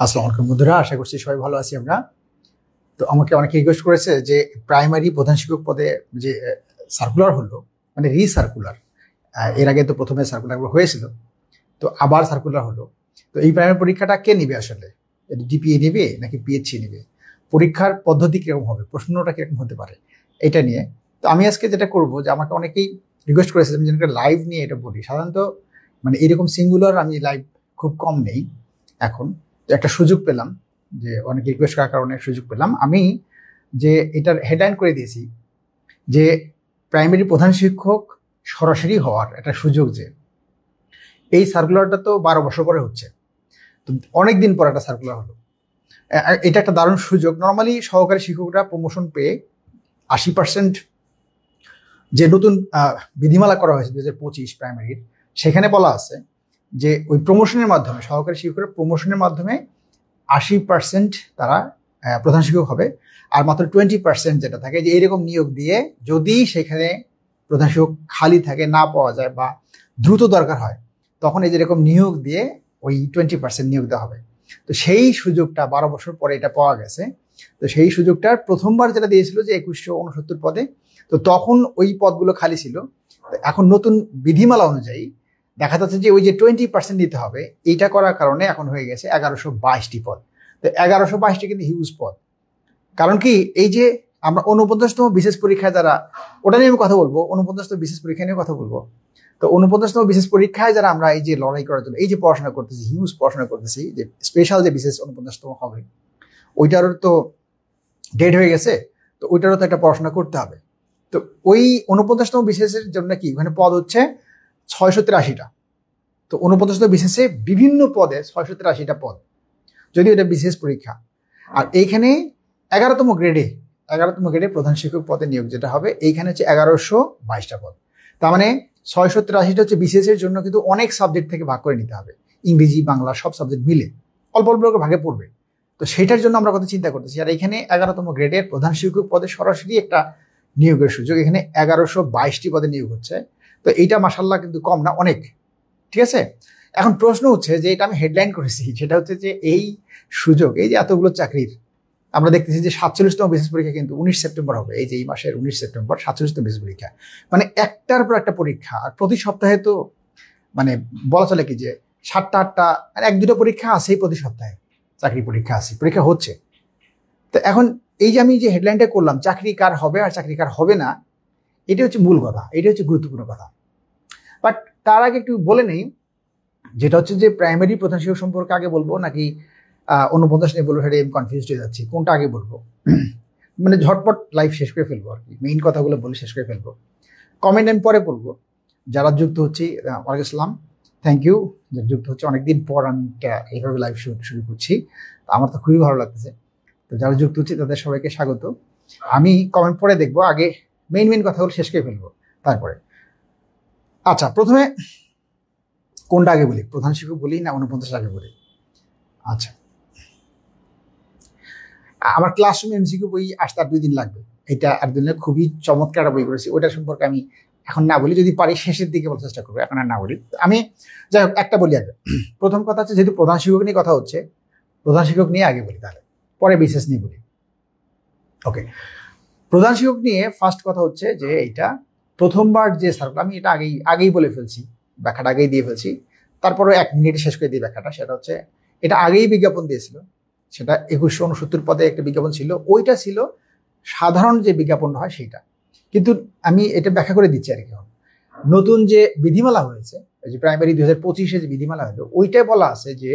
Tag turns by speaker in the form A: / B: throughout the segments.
A: আসসালামু আলাইকুম বন্ধুরা, আশা করছি সবাই ভালো আছি আমরা। তো আমাকে অনেকে রিকোয়েস্ট করেছে যে প্রাইমারি প্রধান শিক্ষক পদে যে সার্কুলার হলো, মানে রিসার্কুলার, এর আগে তো প্রথমে সার্কুলার হয়েছিল, তো আবার সার্কুলার হলো। তো এই প্রাইমারি পরীক্ষাটা কে নিবে আসলে? ডিপিএ নেবে নাকি পিএইচসি নেবে? পরীক্ষার পদ্ধতি কিরকম হবে, প্রশ্নটা কিরকম হতে পারে, এটা নিয়ে। তো আমি আজকে যেটা করব, যে আমাকে অনেকেই রিকোয়েস্ট করেছে আমি যেন লাইভ নিয়ে এটা বলি। সাধারণত মানে এরকম সিঙ্গুলার আমি লাইভ খুব কম নেই এখন। তো একটা সুযোগ পেলাম, যে অনেক রিকোয়েস্ট করার কারণে সুযোগ পেলাম আমি, যে এটার হেডলাইন করে দিয়েছি যে প্রাইমারি প্রধান শিক্ষক সরাসরি হওয়ার একটা সুযোগ। যে এই সার্কুলারটা তো 12 বছর পরে হচ্ছে, তো অনেকদিন পর একটা সার্কুলার হলো। এটা একটা দারুণ সুযোগ। নর্মালি সহকারী শিক্ষকরা প্রমোশন পেয়ে 80% যে নতুন বিধিমালা করা হয়েছে 2025 প্রাইমারির, সেখানে বলা আছে যে ওই প্রমোশনের মাধ্যমে সহকারী শিক্ষকরা প্রমোশনের মাধ্যমে 80% তারা প্রধান শিক্ষক হবে। আর মাত্র 20% যেটা থাকে, যে এরকম নিয়োগ দিয়ে যদি সেখানে প্রধান শিক্ষক খালি থাকে, না পাওয়া যায় বা দ্রুত দরকার হয়, তখন এই যেরকম নিয়োগ দিয়ে ওই 20% নিয়োগ দেওয়া হবে। তো সেই সুযোগটা 12 বছর পরে এটা পাওয়া গেছে। তো সেই সুযোগটার প্রথমবার যেটা দিয়েছিল যে 2169 পদে, তো তখন ওই পদগুলো খালি ছিল। এখন নতুন বিধিমালা অনুযায়ী দেখা যাচ্ছে যে ওই যে 20% দিতে হবে, এইটা করার কারণে এখন হয়ে গেছে 1122টি পদ। তো 1122টি কিন্তু হিউজ পদ। কারণ কি, এই যে আমরা 49তম বিশেষ পরীক্ষায় যারা, ওটা নিয়ে আমি কথা বলবো, 49তম বিশেষ পরীক্ষা নিয়ে কথা বলবো। তো 49তম বিশেষ পরীক্ষায় যারা আমরা এই যে লড়াই করার জন্য এই যে পড়াশোনা করতেছি, হিউজ পড়াশোনা করতেছি, যে স্পেশাল যে বিশেষ 49তম হবে, ওইটারও তো ডেট হয়ে গেছে। তো ওইটারও তো একটা পড়াশোনা করতে হবে। তো ওই 49তম বিশেষের জন্য কি ওখানে পদ হচ্ছে 683টা। তো 49তম বিশেষে বিভিন্ন পদে 683টা পদ, যদিও এটা বিশেষ পরীক্ষা। আর এইখানে 11তম গ্রেডে প্রধান শিক্ষক পদে নিয়োগ যেটা হবে, এইখানে হচ্ছে 1122টা পদ। তার মানে 683টা হচ্ছে বিশেষের জন্য, কিন্তু অনেক সাবজেক্ট থেকে ভাগ করে নিতে হবে, ইংরেজি বাংলা সব সাবজেক্ট মিলে অল্প অল্প করে ভাগে পড়বে। তো সেটার জন্য আমরা কথা চিন্তা করতেছি। আর এখানে 11তম গ্রেডের প্রধান শিক্ষক পদে সরাসরি একটা নিয়োগের সুযোগ, এখানে 1122টি পদে নিয়োগ হচ্ছে। তো এইটা মাসাল্লাহ কিন্তু কম না, অনেক। ঠিক আছে, এখন প্রশ্ন হচ্ছে যে এটা আমি হেডলাইন করেছি, সেটা হচ্ছে যে এই সুযোগ, এই যে এতগুলো চাকরির, আমরা দেখতেছি যে 47তম বিশেষ পরীক্ষা কিন্তু 19 সেপ্টেম্বর হবে। এই যে এই মাসের 19 সেপ্টেম্বর 47তম বিশেষ পরীক্ষা, মানে একটার পর একটা পরীক্ষা। আর প্রতি সপ্তাহে তো মানে বলা চলে কি যে 7টা 8টা, মানে 1-2টা পরীক্ষা আছেই প্রতি সপ্তাহে, চাকরি পরীক্ষা আছে, পরীক্ষা হচ্ছে। তো এখন এই যে আমি যে হেডলাইনটা করলাম, চাকরি কার হবে আর চাকরি কার হবে না, এটা হচ্ছে মূল কথা, এটা হচ্ছে গুরুত্বপূর্ণ কথা। বাট তার আগে একটু বলে নেই, যেটা হচ্ছে যে প্রাইমারি প্রধান শিক্ষক সম্পর্কে আগে বলবো নাকি 49 নিয়ে বলবো, সেটা আমি কনফিউজড হয়ে যাচ্ছি কোনটা আগে বলবো। মানে ঝটপট লাইভ শেষ করে ফেলবো আর কি, মেইন কথাগুলো বলে শেষ করে ফেলবো। কমেন্ট আমি পরে পড়বো। যারা যুক্ত হচ্ছে ওয়ালাইকুম আসসালাম, থ্যাংক ইউ। যারা যুক্ত হচ্ছে, অনেকদিন পর আমি এইভাবে লাইভ শুরু করছি, আমার তো খুবই ভালো লাগতেছে। তো যারা যুক্ত হচ্ছে তাদের সবাইকে স্বাগত। আমি কমেন্ট পরে দেখবো, আগে মেইন কথাগুলো শেষ করে ফেলবো তারপরে। আচ্ছা, প্রথমে কোনটা আগে বলি, প্রধান শিক্ষক বলি না 49 আগে বলি? আচ্ছা, আমার ক্লাসরুমে এমসিকিউ বই আসতে আর 2 দিন লাগবে। এটা আর দিনে খুবই চমৎকার একটা বই করেছি, ওটা সম্পর্কে আমি এখন না বলি, যদি পারি শেষের দিকে বলার চেষ্টা করবো, এখন আর না বলি। আমি যাই হোক একটা বলি আগে। প্রথম কথা হচ্ছে, যেহেতু প্রধান শিক্ষক নিয়ে কথা হচ্ছে, প্রধান শিক্ষক নিয়ে আগে বলি, তাহলে পরে বিশেষ নিয়ে বলি। ওকে, প্রধান শিক্ষক নিয়ে ফার্স্ট কথা হচ্ছে যে এইটা প্রথমবার যে সার্কুলার, আমি এটা আগেই বলে ফেলছি, ব্যাখ্যাটা আগেই দিয়ে ফেলছি, তারপরে 1 মিনিটে শেষ করে দিই ব্যাখ্যাটা। সেটা হচ্ছে, এটা আগেই বিজ্ঞাপন দিয়েছিল, সেটা 2169 পদে একটা বিজ্ঞাপন ছিল, ওইটা ছিল সাধারণ যে বিজ্ঞাপনটা হয় সেইটা। কিন্তু আমি এটা ব্যাখ্যা করে দিচ্ছি আর কি। নতুন যে বিধিমালা হয়েছে, যে প্রাইমারি 2025-এ যে বিধিমালা হলো, ওইটাই বলা আছে যে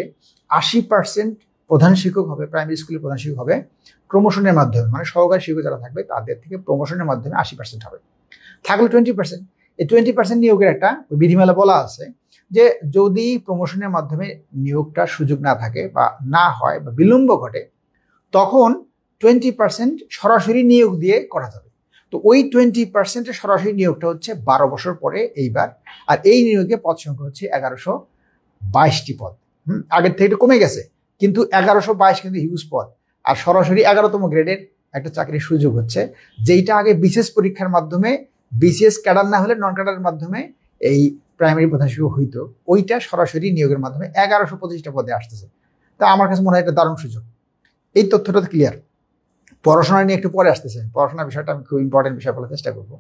A: 80% প্রধান শিক্ষক হবে, প্রাইমারি স্কুলের প্রধান শিক্ষক হবে প্রমোশনের মাধ্যমে, মানে সহকারী শিক্ষক যারা থাকবে তাদের থেকে প্রমোশনের মাধ্যমে 80% হবে। থাকলে 20%, এই 20% নিয়োগের একটা বিধিমালা বলা আছে যে যদি প্রমোশনের মাধ্যমে নিয়োগটার সুযোগ না থাকে বা না হয় বা বিলম্ব ঘটে, তখন 20% সরাসরি নিয়োগ দিয়ে করা যাবে। তো ওই 20% সরাসরি নিয়োগটা হচ্ছে 12 বছর পরে এইবার। আর এই নিয়োগে পদ সংখ্যা হচ্ছে 1122টি পদ। আগের থেকে একটু কমে গেছে, কিন্তু 1122 কিন্তু হিউজ পদ। আর সরাসরি 11তম গ্রেডের একটা চাকরির সুযোগ হচ্ছে, যেইটা আগে বিশেষ পরীক্ষার মাধ্যমে, বিসিএস ক্যাডার না হলে নন ক্যাডারের মাধ্যমে এই প্রাইমারি প্রধান শিক্ষক হইতো, ওইটা সরাসরি নিয়োগের মাধ্যমে 1125টা পদে আসতেছে। তা আমার কাছে মনে হয় একটা দারুণ সুযোগ। এই তথ্যটা ক্লিয়ার। পড়াশোনা নিয়ে একটু পরে আসতেছে, পড়াশোনার বিষয়টা আমি খুব ইম্পর্টেন্ট বিষয় বলার চেষ্টা করব।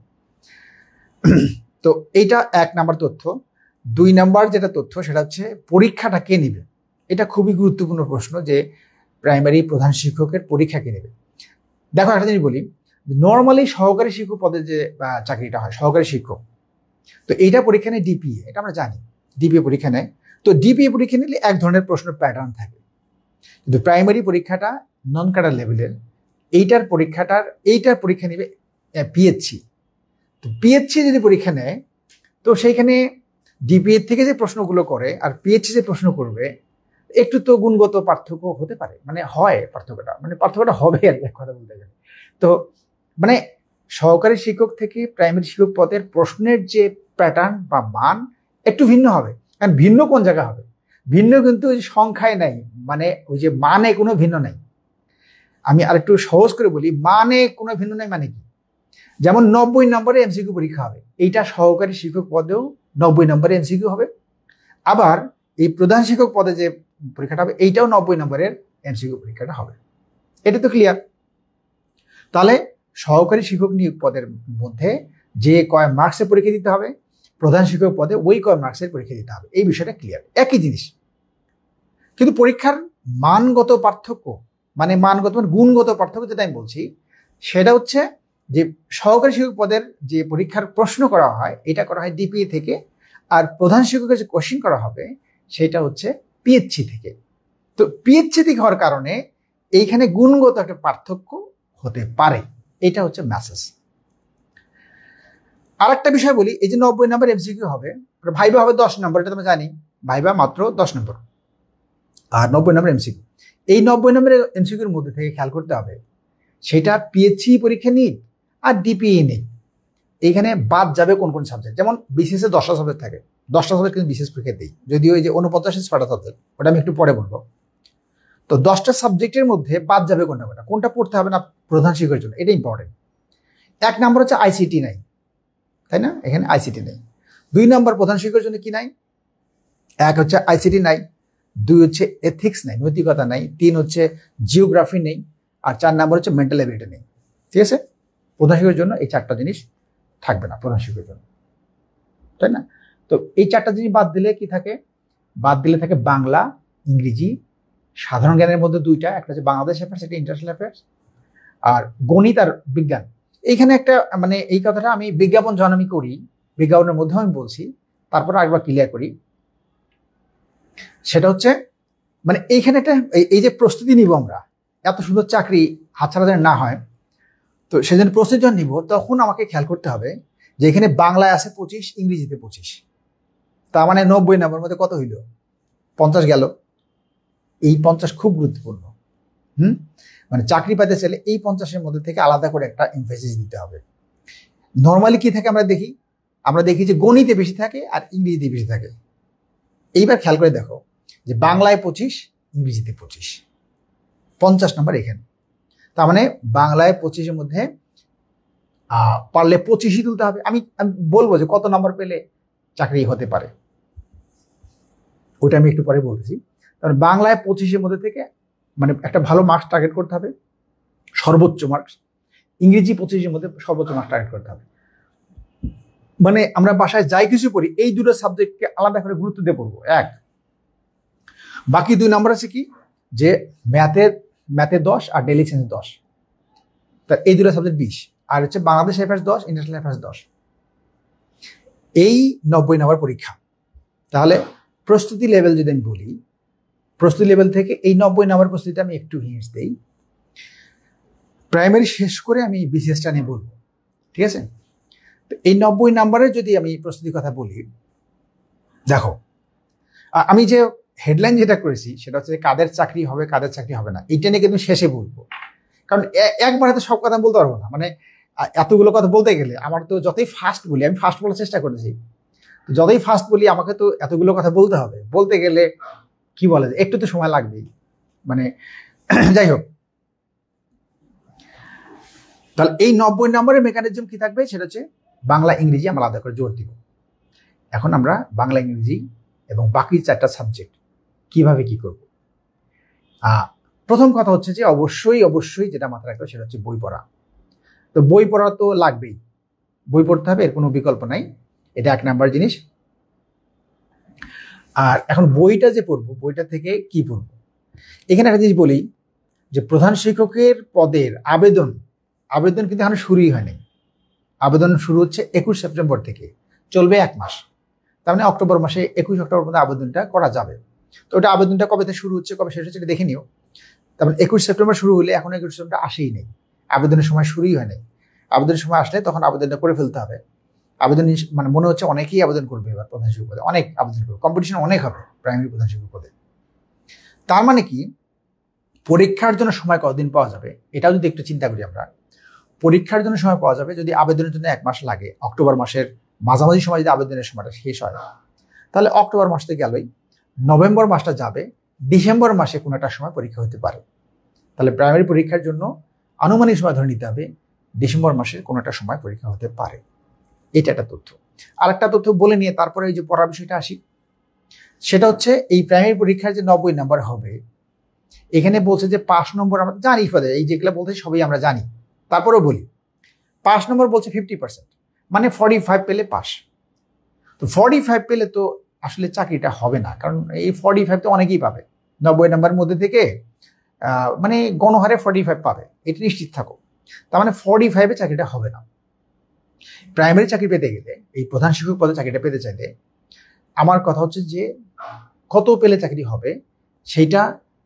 A: তো এইটা 1 নাম্বার তথ্য। 2 নাম্বার যেটা তথ্য সেটা হচ্ছে পরীক্ষাটা কে নেবে। এটা খুবই গুরুত্বপূর্ণ প্রশ্ন যে প্রাইমারি প্রধান শিক্ষকের পরীক্ষা কে নেবে। দেখো একটা জিনিস বলি, নর্মালি সহকারী শিক্ষক পদে যে চাকরিটা হয় সহকারী শিক্ষক, তো এইটা পরীক্ষা নেয় ডিপিএ, এটা আমরা জানি ডিপিএ পরীক্ষা নেয়। তো ডিপিএ পরীক্ষা নিলে এক ধরনের প্রশ্ন প্যাটার্ন থাকে, কিন্তু প্রাইমারি পরীক্ষাটা নন ক্যাডার লেভেলের, এইটার পরীক্ষা নেবে পিএইচসি। তো পিএইচসি যদি পরীক্ষা নেয় তো সেইখানে ডিপিএ থেকে যে প্রশ্নগুলো করে আর পিএইচসি যে প্রশ্ন করবে একটু তো গুণগত পার্থক্য হতে পারে, মানে হয় পার্থক্যটা হবে আর কি, এক কথা বলতে গেলে। তো মানে সহকারী শিক্ষক থেকে প্রাইমারি শিক্ষক পদের প্রশ্নের যে প্যাটার্ন বা মান একটু ভিন্ন হবে। কারণ ভিন্ন কোন জায়গা হবে, ভিন্ন কিন্তু ওই সংখ্যায় নাই, মানে ওই যে মানে কোনো ভিন্ন নাই। আমি আরেকটু সহজ করে বলি, মানে কোনো ভিন্ন নাই মানে কি, যেমন 90 নম্বরে এমসিকিউ পরীক্ষা হবে, এইটা সহকারী শিক্ষক পদেও 90 নম্বরে এমসিকিউ হবে। আবার এই প্রধান শিক্ষক পদে যে পরীক্ষাটা হবে এইটাও 90 নম্বরের এমসিকিউ পরীক্ষাটা হবে। এটা তো ক্লিয়ার। তাহলে সহকারী শিক্ষক নিয়োগ পদের মধ্যে যে কয় মার্কসের পরীক্ষা দিতে হবে, প্রধান শিক্ষক পদে ওই কয় মার্কসের পরীক্ষা দিতে হবে, এই বিষয়টা ক্লিয়ার, একই জিনিস। কিন্তু পরীক্ষার মানগত পার্থক্য, মানে গুণগত পার্থক্য যেটা আমি বলছি সেটা হচ্ছে যে সহকারী শিক্ষক পদের যে পরীক্ষার প্রশ্ন করা হয় এটা করা হয় ডিপিএ থেকে, আর প্রধান শিক্ষকের যে কোশ্চিন করা হবে সেটা হচ্ছে পিএইচসি থেকে। তো পিএইচসি থেকে হওয়ার কারণে এইখানে গুণগত একটা পার্থক্য হতে পারে, এটা হচ্ছে মেসেজ। আর একটা বিষয় বলি, এই যে 90 নম্বর এমসিকিউ হবে, ভাইবা হবে 10 নম্বর, এটা আমরা জানি, ভাইবা মাত্র 10 নম্বর আর 90 নম্বর এমসিকিউ। এই 90 নম্বরের এমসিকিউর মধ্যে থেকে খেয়াল করতে হবে সেটা পিএইচসি পরীক্ষা নিক আর ডিপিএ নিক, এইখানে বাদ যাবে কোন কোন সাবজেক্ট। যেমন বিসিএস এ 10টা সাবজেক্ট থাকে, 10টা সাবজেক্ট কিন্তু বিসিএস পরীক্ষা দিই, যদিও এই যে 49 6টা সাবজেক্ট, ওটা আমি একটু পরে বলবো। তো 10টা সাবজেক্টের মধ্যে বাদ যাবে কোনটা পড়তে হবে না প্রধান শিক্ষকের জন্য, এটা ইম্পর্টেন্ট। 1 নম্বর হচ্ছে আইসিটি নাই, তাই না, এখানে আইসিটি নেই। 2 নম্বর প্রধান শিক্ষকের জন্য কি নাই, 1 হচ্ছে আইসিটি নাই, 2 হচ্ছে এথিক্স নাই, নৈতিকতা নাই, 3 হচ্ছে জিওগ্রাফি নেই, আর 4 নম্বর হচ্ছে মেন্টাল এবিলিটি নেই। ঠিক আছে, প্রধান শিক্ষকের জন্য এই 4টা জিনিস থাকবে না প্রধান শিক্ষকের জন্য, তাই না। তো এই 4টা জিনিস বাদ দিলে কি থাকে, বাদ দিলে থাকে বাংলা, ইংরেজি, সাধারণ জ্ঞানের মধ্যে 2টা, একটা হচ্ছে বাংলাদেশ অ্যাফেয়ার্স, একটা ইন্টারন্যাশনাল অ্যাফেয়ার্স, আর গণিত আর বিজ্ঞান। এইখানে একটা মানে এই কথাটা আমি বিজ্ঞাপন যখন আমি করি, বিজ্ঞাপনের মধ্যেও আমি বলছি, তারপর আরেকবার ক্লিয়ার করি, সেটা হচ্ছে মানে এইখানে একটা এই যে প্রস্তুতি নিব আমরা, এত সুন্দর চাকরি হাতছাড়া যেন না হয়, তো সেজন্য প্রস্তুতি যখন নিব তখন আমাকে খেয়াল করতে হবে যে এখানে বাংলায় আছে 25, ইংরেজিতে 25, তার মানে 90 নম্বর মধ্যে কত হইল, 50 গেল। এই 50 খুব গুরুত্বপূর্ণ। মানে চাকরি পাইতে চাইলে এই 50-এর মধ্যে থেকে আলাদা করে একটা এমফাসিস দিতে হবে। নর্মালি কি থাকে আমরা দেখি যে গণিতে বেশি থাকে আর ইংরেজিতে বেশি থাকে। এইবার খেয়াল করে দেখো যে বাংলায় 25, ইংরেজিতে 25, 50 নম্বর এখানে। তার মানে বাংলায় 25-এর মধ্যে পারলে 25ই তুলতে হবে। আমি বলবো যে কত নম্বর পেলে চাকরি হতে পারে, ওটা আমি একটু পরে বলতেছি। তাহলে বাংলায় 25-এর মধ্যে থেকে মানে একটা ভালো মার্কস টার্গেট করতে হবে, সর্বোচ্চ মার্কস। ইংরেজি 25-এর মধ্যে সর্বোচ্চ মার্কস টার্গেট করতে হবে। মানে আমরা বাসায় যাই কিছু পড়ি এই দুটো সাবজেক্টকে আলাদা করে গুরুত্ব দিয়ে পড়বো। বাকি 2 নম্বর আছে কি, যে ম্যাথে 10 আর ডেইলি সায়েন্স 10, তা এই দুটো সাবজেক্ট 20, আর হচ্ছে বাংলাদেশ অ্যাফেয়ার্স 10, ইন্টারন্যাশনাল অ্যাফেয়ার্স 10, এই 90 নম্বর পরীক্ষা। তাহলে প্রস্তুতি লেভেল যদি আমি বলি, প্রস্তুতি লেভেল থেকে এই 90 নম্বর প্রস্তুতিতে আমি একটু হিন্টস দেই। প্রাইমারি শেষ করে আমি বিসিএসটা নিয়ে বলবো, ঠিক আছে। তো এই 90 নম্বরের যদি আমি প্রস্তুতির কথা বলি, দেখো আমি যে হেডলাইন যেটা করেছি সেটা হচ্ছে কাদের চাকরি হবে কাদের চাকরি হবে না, এইটা নিয়ে কিন্তু শেষে বলবো। কারণ একবার তো সব কথা বলতে পারবো না, মানে এতগুলো কথা বলতে গেলে আমার তো যতই ফাস্ট বলি, আমি ফাস্ট বলার চেষ্টা করেছি, তো যতই ফাস্ট বলি আমাকে তো এতগুলো কথা বলতে হবে, বলতে গেলে কি বলে একটু তো সময় লাগবেই, মানে যাই হোক। তাহলে এই 90 নম্বরের মেকানিজম কি থাকবে, সেটা হচ্ছে বাংলা ইংরেজি আমরা আলাদা করে জোর দিব। এখন আমরা বাংলা ইংরেজি এবং বাকি 4টা সাবজেক্ট কিভাবে কি করব, প্রথম কথা হচ্ছে যে অবশ্যই যেটা মাথায় রাখতে হবে সেটা হচ্ছে বই পড়া। তো বই পড়া তো লাগবেই, বই পড়তে হবে, এর কোনো বিকল্প নাই, এটা 1 নাম্বার জিনিস। আর এখন বইটা যে পড়বো, বইটা থেকে কি পড়বো, এখানে একটা জিনিস বলি যে প্রধান শিক্ষকের পদের আবেদন কিন্তু এখন শুরুই হয়নি। আবেদন শুরু হচ্ছে 21 সেপ্টেম্বর থেকে, চলবে 1 মাস। তার মানে অক্টোবর মাসে 21 অক্টোবর পর্যন্ত আবেদনটা করা যাবে। তো ওটা আবেদনটা কবে থেকে শুরু হচ্ছে, কবে শেষ হচ্ছে, এটা দেখে নিও। তার মানে 21 সেপ্টেম্বর শুরু হলে এখন 21 সেপ্টেম্বর আসেই নেই, আবেদনের সময় শুরুই হয় নাই। আবেদনের সময় আসলে তখন আবেদনটা করে ফেলতে হবে। আবেদন মানে মনে হচ্ছে অনেকেই আবেদন করবে এবার প্রধান শিক্ষক পদে, অনেক আবেদন করবে, কম্পিটিশন অনেক হবে প্রাইমারি প্রধান শিক্ষক পদে। তার মানে কি পরীক্ষার জন্য সময় কতদিন পাওয়া যাবে, এটাও যদি একটু চিন্তা করি আমরা। পরীক্ষার জন্য সময় পাওয়া যাবে যদি আবেদনের জন্য 1 মাস লাগে, অক্টোবর মাসের মাঝামাঝি সময় যদি আবেদনের সময়টা শেষ হয়, তাহলে অক্টোবর মাস থেকে গেলই, নভেম্বর মাসটা যাবে, ডিসেম্বর মাসে কোনো একটা সময় পরীক্ষা হতে পারে। তাহলে প্রাইমারি পরীক্ষার জন্য আনুমানিক সময় ধরে নিতে হবে, ডিসেম্বর মাসের কোনো একটা সময় পরীক্ষা হতে পারে। এটা একটা তথ্য। আরেকটা তথ্য বলে নিয়ে তারপরে এই যে পড়ার বিষয়টা আসি, সেটা হচ্ছে এই প্রাইমারি পরীক্ষার যে 90 নাম্বার হবে, এখানে বলছে যে 5 নম্বর আমরা জানি, এই যেগুলো বলছে সবই আমরা জানি, তারপরেও বলি 5 নম্বর বলছে 50%, মানে 45 পেলে পাস। তো 45 পেলে তো আসলে চাকরিটা হবে না, কারণ এই 45 তো অনেকেই পাবে 90 নাম্বারের মধ্যে থেকে, মানে গণহারে 45 পাবে, এটা নিশ্চিত থাকো। তার মানে 45-এ চাকরিটা হবে না। প্রাইমারি চাকরি পেতে গেলে, এই প্রধান শিক্ষক পদে চাকরিটা পেতে চাইলে আমার কথা হচ্ছে যে কত পেলে চাকরি হবে সেইটা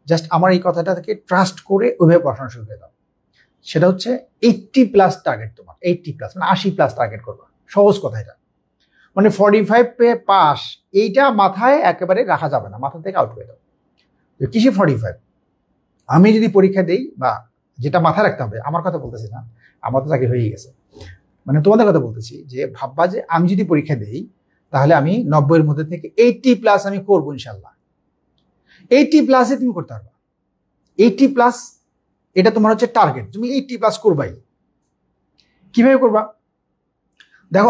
A: জাস্ট আমার এই কথাটাকে ট্রাস্ট করে ওইভাবে পড়াশোনা শুরু করে দাও। সেটা হচ্ছে 80+ টার্গেট, তোমার 80+, মানে 80+ টার্গেট করবা। সহজ কথা এটা, মানে 45 পে পাস, এইটা মাথায় একেবারে রাখা যাবে না, মাথা থেকে আউট করে দাও। কিসে 45? আমি যদি পরীক্ষা দেই, বা যেটা মাথায় রাখতে হবে, আমার কথা বলতেছি না, আমার তো চাকরি হয়ে গেছে, মানে তোমাদের কথা বলতেছি, যে ভাববা যে আমি যদি পরীক্ষা দেই তাহলে আমি 90-এর মধ্যে থেকে 80+ আমি করবো ইনশাল্লাহ। 80+-এ তুমি করতে পারবা। 80+, এটা তোমার হচ্ছে টার্গেট, তুমি 80+ করবাই। কিভাবে করবা দেখো,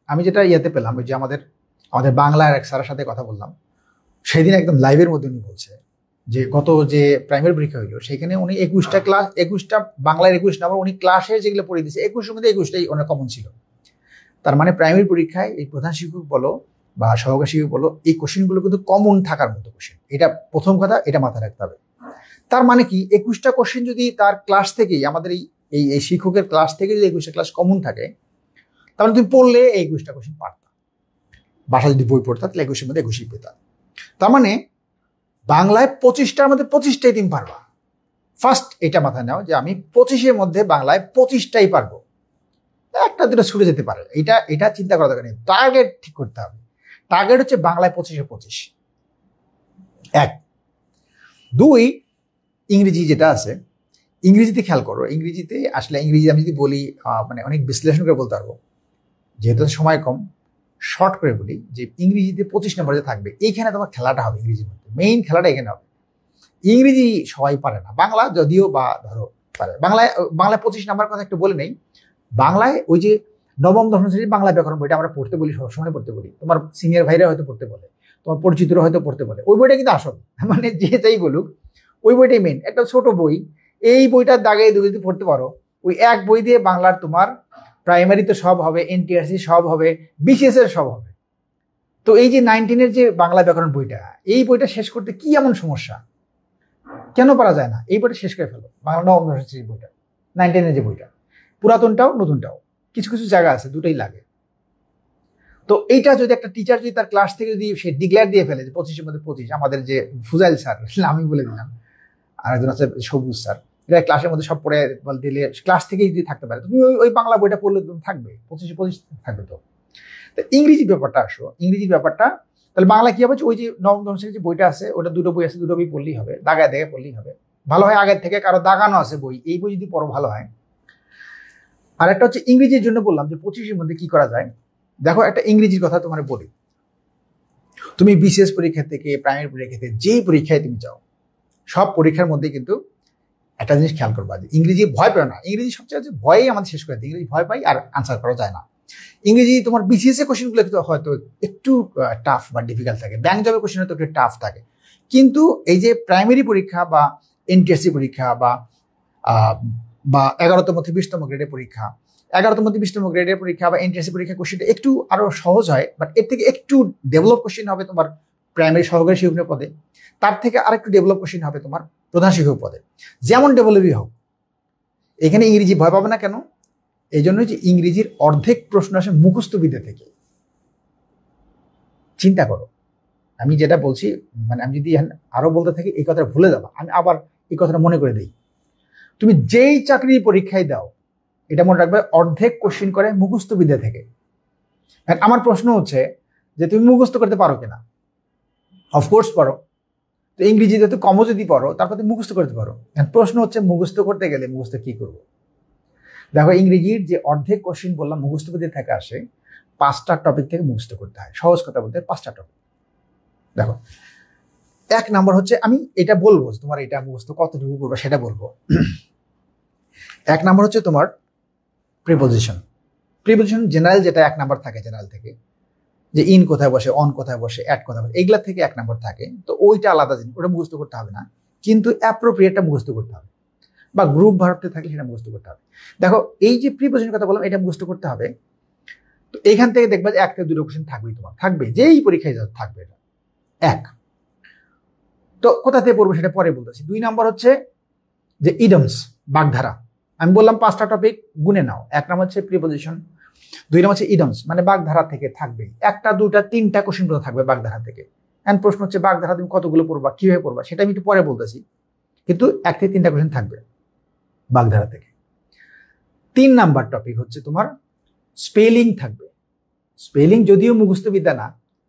A: আমি যেটা ইয়েতে পেলাম, ওই যে আমাদের বাংলার এক স্যারের সাথে কথা বললাম, সেদিন একদম লাইভের মধ্যে উনি বলছে যে গত যে প্রাইমারি পরীক্ষা হইলো সেখানে উনি 21টা বাংলার 21 নম্বর উনি ক্লাসে যেগুলো পড়ে দিয়েছে, 21-এর মধ্যে 21টাই অনেক কমন ছিল। তার মানে প্রাইমারি পরীক্ষায় এই প্রধান শিক্ষক বলো বা সহকারী শিক্ষক বলো, এই কোশ্চেনগুলো কিন্তু কমন থাকার মতো কোশ্চেন, এটা প্রথম কথা, এটা মাথায় রাখতে হবে। তার মানে কি 21টা কোশ্চেন যদি তার ক্লাস থেকেই, আমাদের এই শিক্ষকের ক্লাস থেকে যদি 21টা ক্লাস কমন থাকে, তাহলে তুমি পড়লে এই 21টা কোশ্চেন পারতা। বাসা যদি বই পড়তা তাহলে 21-এর মধ্যে 21ই পেতা। তার মানে বাংলায় 25টার মধ্যে 25টাই তুমি পারবা। ফার্স্ট এটা মাথায় নাও যে আমি 25-এর মধ্যে বাংলায় 25টাই পারবো, একটা দুটো ছুটে যেতে পারে, এটা চিন্তা করা দরকার নেই। টার্গেট ঠিক করতে হবে, টার্গেট হচ্ছে বাংলায় 25-এ 25। 1, 2, ইংরেজি যেটা আছে, ইংরেজিতে খেয়াল করো। ইংরেজিতে আসলে ইংরেজি আমি যদি বলি, মানে অনেক বিশ্লেষণ করে বলতে পারবো, যেহেতু সময় কম, শর্ট করে বলি যে ইংরেজিতে 25 নম্বরে থাকবে, এইখানে তোমার খেলাটা হবে ইংরেজির মধ্যে, মেইন খেলাটা এখানে হবে। ইংরেজি সবাই পারে না, বাংলা যদিও বা ধরো পারে। বাংলায় 25 নাম্বার কথা একটু বলে নেই। বাংলায় ওই যে 9ম 10ম শ্রেণীর বাংলা ব্যাকরণ বইটা আমরা পড়তে বলি, সবসময় পড়তে বলি, তোমার সিনিয়র ভাইরা হয়তো পড়তে বলে, তোমার পরিচিতরা হয়তো পড়তে বলে, ওই বইটা কিন্তু আসল, মানে যে যাই বলুক ওই বইটাই মেন, একটা ছোট বই। এই বইটার দাগে যদি পড়তে পারো, ওই এক বই দিয়ে বাংলার তোমার প্রাইমারি তো সব হবে, এনটিআরসি সব হবে, বিসিএস এর সব হবে। তো এই যে 19-এর যে বাংলা ব্যাকরণ বইটা, এই বইটা শেষ করতে কি এমন সমস্যা, কেন পারা যায় না? এই বইটা শেষ করে ফেলো, বাংলা 9ম 10ম শ্রেণীর বইটা, 19-এর যে বইটা, পুরাতনটাও নতুনটাও, কিছু কিছু জায়গা আছে দুটোই লাগে। তো এইটা যদি একটা টিচার যদি তার ক্লাস থেকে যদি সে ডিক্লেয়ার দিয়ে ফেলে যে 25-এর মধ্যে 25, আমাদের যে ফুজাইল স্যার, আমি বলে দিলাম, আর একজন আছে সবুজ স্যার, এরা ক্লাসের মধ্যে সব পড়ে দিলে ক্লাস থেকেই যদি থাকতে পারে, তুমি ওই বাংলা বইটা পড়লে তুমি থাকবে 25-এ 25 থাকবে। তো ইংরেজি ব্যাপারটা আসো, ইংরেজির ব্যাপারটা তাহলে বাংলা কি হবে, ওই যে 9ম 10ম শ্রেণীর যে বইটা আছে, ওটা দুটো বই আছে, দুটো বই পড়লেই হবে, দাগায় দেখে পড়লেই হবে, ভালো হয়। আগের থেকে কারো দাগানো আছে বই, এই বই যদি পড়ো ভালো হয়। আর একটা হচ্ছে ইংরেজির জন্য বললাম যে 25-এর মধ্যে কি করা যায়। দেখো, একটা ইংরেজির কথা তোমার বলি, তুমি বিসিএস পরীক্ষা থেকে প্রাইমারি পরীক্ষা থেকে যেই পরীক্ষায় তুমি যাও, সব পরীক্ষার মধ্যে কিন্তু একটা জিনিস খেয়াল করবা যে ইংরেজি ভয় পেও না। ইংরেজি সবচেয়ে হচ্ছে ভয়ই আমাদের শেষ করে দেয়, ইংরেজি ভয় পাই আর আনসার করা যায় না। ইংরেজি তোমার বিসিএস এর কোশ্চেনগুলো হয়তো একটু টাফ বা ডিফিকাল্ট থাকে, ব্যাংক জবের কোশ্চেন হয়তো একটু টাফ থাকে, কিন্তু এই যে প্রাইমারি পরীক্ষা বা এনটিএসসি পরীক্ষা বা 11তম থেকে 20তম গ্রেডের পরীক্ষা, 11তম থেকে 20তম গ্রেডের পরীক্ষা বা এনটিএসসি পরীক্ষা কোশ্চেনটা একটু আরো সহজ হয়, বাট এর থেকে একটু ডেভেলপ কোশ্চেন হবে তোমার প্রাইমারি সহকারী শিক্ষকের পদে, তার থেকে আরেকটু ডেভেলপ কোশ্চেন হবে তোমার প্রধান শিক্ষক পদে। যেমন ডেভেলপই হোক, এখানে ইংরেজি ভয় পাবে না কেন? এই জন্যই যে ইংরেজির অর্ধেক প্রশ্ন আসে মুখস্থ বিদ্যা থেকে। চিন্তা করো, আমি যেটা বলছি, মানে আমি যদি আরো বলতে থাকি এই কথাটা ভুলে যাবো, আমি আবার এই কথাটা মনে করে দিই। তুমি যেই চাকরির পরীক্ষায় দাও, এটা মনে রাখবে অর্ধেক কোশ্চেন করে মুখস্থ বিদ্যা থেকে। আমার প্রশ্ন হচ্ছে যে তুমি মুখস্থ করতে পারো কিনা? অফকোর্স পারো। তো ইংরেজিতে তো কমও যদি পারো, তারপর তুমি মুখস্থ করতে পারো। প্রশ্ন হচ্ছে মুখস্থ করতে গেলে মুখস্থ কি করবো? দেখো, ইংরেজির যে অর্ধেক কোশ্চেন বললাম মুখস্থ বিদ্যা থেকে আসে, 5টা টপিক থেকে মুখস্থ করতে হয়। সহজ কথা বলতে 5টা টপিক। দেখো, 1 নাম্বার হচ্ছে, আমি এটা বলবো তোমার এটা মুখস্থ কতটুকু করবে সেটা বলবো। 1 নাম্বার হচ্ছে তোমার প্রিপোজিশন। প্রিপোজিশন জেনারেল যেটা 1 নাম্বার থাকে, জেনারেল থেকে যে ইন কোথায় বসে, অন কোথায় বসে, অ্যাট কোথায় বসে, এগুলা থেকে 1 নাম্বার থাকে। তো ওইটা আলাদা জিনিস, ওটা মুখস্থ করতে হবে না, কিন্তু অ্যাপ্রোপ্রিয়েটটা মুখস্থ করতে হবে, বা গ্রুপ ভার্বটা থাকলে সেটা মুখস্থ করতে হবে। দেখো, এই যে প্রিপোজিশন কথা বললাম, এটা মুখস্থ করতে হবে। তো এইখান থেকে দেখবা যে 1 থেকে 2টা কোশ্চেন থাকবেই, তোমার থাকবে, যেই পরীক্ষায় থাকবে এটা 1। তো কোথা থেকে পড়বো সেটা পরে বলতেছি। 2 নাম্বার হচ্ছে যে ইডমস, বাগধারা। আমি বললাম 5টা টপিক গুনে নাও। 1 নাম্বার হচ্ছে প্রিপোজিশন, 2 নাম্বার হচ্ছে ইডমস, মানে বাগধারা থেকে থাকবে 1টা 2টা 3টা কোশ্চেন থাকবে বাগধারা থেকে। এন্ড প্রশ্ন হচ্ছে বাগধারা তুমি কতগুলো পড়বা, কিভাবে পড়বা সেটা আমি একটু পরে বলতেছি, কিন্তু 1 থেকে 3টা কোশ্চেন থাকবে বাগধারা থেকে। 3 নাম্বার টপিক হচ্ছে তোমার স্পেলিং থাকবে। স্পেলিং যদিও মুখস্থ বিদ্যা না,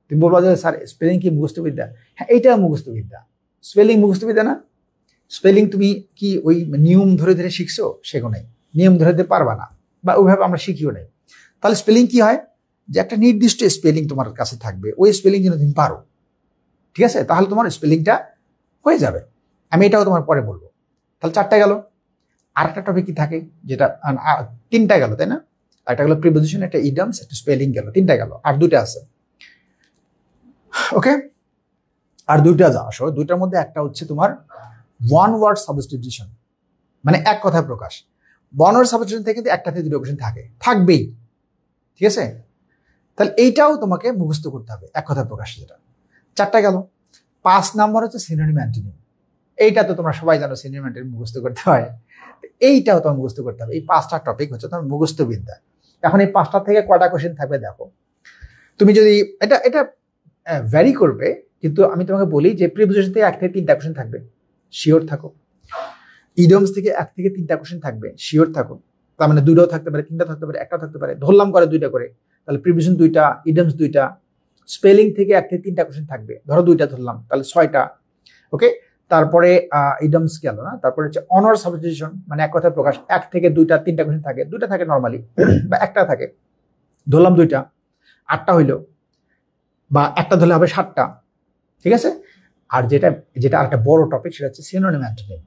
A: তুমি বলবা যে স্যার স্পেলিং কি মুখস্থ বিদ্যা? হ্যাঁ, এইটা মুখস্থ বিদ্যা। স্পেলিং মুখস্থ বিদ্যা না? স্পেলিং তুমি কি ওই নিয়ম ধরে ধরে শিখছো? শেখো নাই, নিয়ম ধরে ধরে পারবা না, বা ওইভাবে আমরা শিখিও নাই। তাহলে স্পেলিং কি হয়? যে একটা নির্দিষ্ট স্পেলিং তোমার কাছে থাকবে, ওই স্পেলিং যেন তুমি পারো, ঠিক আছে? তাহলে তোমার স্পেলিংটা হয়ে যাবে। আমি এটাও তোমার পরে বলবো। তাহলে 4টা গেল। আরেকটা টপিক কি থাকে, যেটা 3টা গেল, তাই না? একটা গেল প্রিপোজিশন, একটা ইডমস, একটা স্পেলিং গেল, 3টা গেল, আর 2টা আছে। ওকে, আর 2টা যা আসো, 2টার মধ্যে একটা হচ্ছে তোমার ওয়ান ওয়ার্ড সাবস্টিটিউশন, মানে এক কথায় প্রকাশ। ওয়ান ওয়ার্ড সাবস্টিটিউশন থেকে কিন্তু 1টা থেকে 2টা কোশ্চেন থাকবেই, ঠিক আছে? তাহলে এইটাও তোমাকে মুখস্থ করতে হবে, এক কথায় প্রকাশ, যেটা। 4টা গেল। 5 নাম্বার হচ্ছে সিনোনিম অ্যান্টোনিম। এইটা তো তোমরা সবাই জানো, সিনোনিম অ্যান্টোনিম মুখস্থ করতে হয়। এইটাও তোমার মুখস্থ করতে হবে। এই 5টা টপিক হচ্ছে তোমার মুখস্থ বিদ্যা। এখন এই 5টা থেকে কয়টা কোশ্চেন থাকবে দেখো। তুমি যদি এটা ভ্যারি করবে, কিন্তু আমি তোমাকে বলি যে প্রিপোজিশন থেকে 1 থেকে 3টা কোশ্চেন থাকবে, শিওর থাকো। ইডিয়মস থেকে 1 থেকে 3টা কোশ্চেন থাকবে, শিওর থাকো। তার মানে 2টাও থাকতে পারে, 3টা থাকতে পারে, 1টা থাকতে পারে, ধরলাম করে 2টা করে। তাহলে প্রিপোজিশন 2টা, ইডিয়মস 2টা, স্পেলিং থেকে 1 থেকে 3টা কোশ্চেন থাকবে, ধরো 2টা ধরলাম, তাহলে 6টা। ওকে, তারপরে ইডিয়মস গেল না। তারপরে হচ্ছে অনার্স সাবস্টিটিউশন, মানে এক কথায় প্রকাশ, 1 থেকে 2টা 3টা কোশ্চেন থাকে, 2টা থাকে নরমালি, বা 1টা থাকে, ধরলাম 2টা, 8টা হইলো, বা 1টা ধরলে হবে 7টা, ঠিক আছে? আর যেটা আরেকটা বড় টপিক, সেটা হচ্ছে সিনোনিম অ্যান্টোনিম।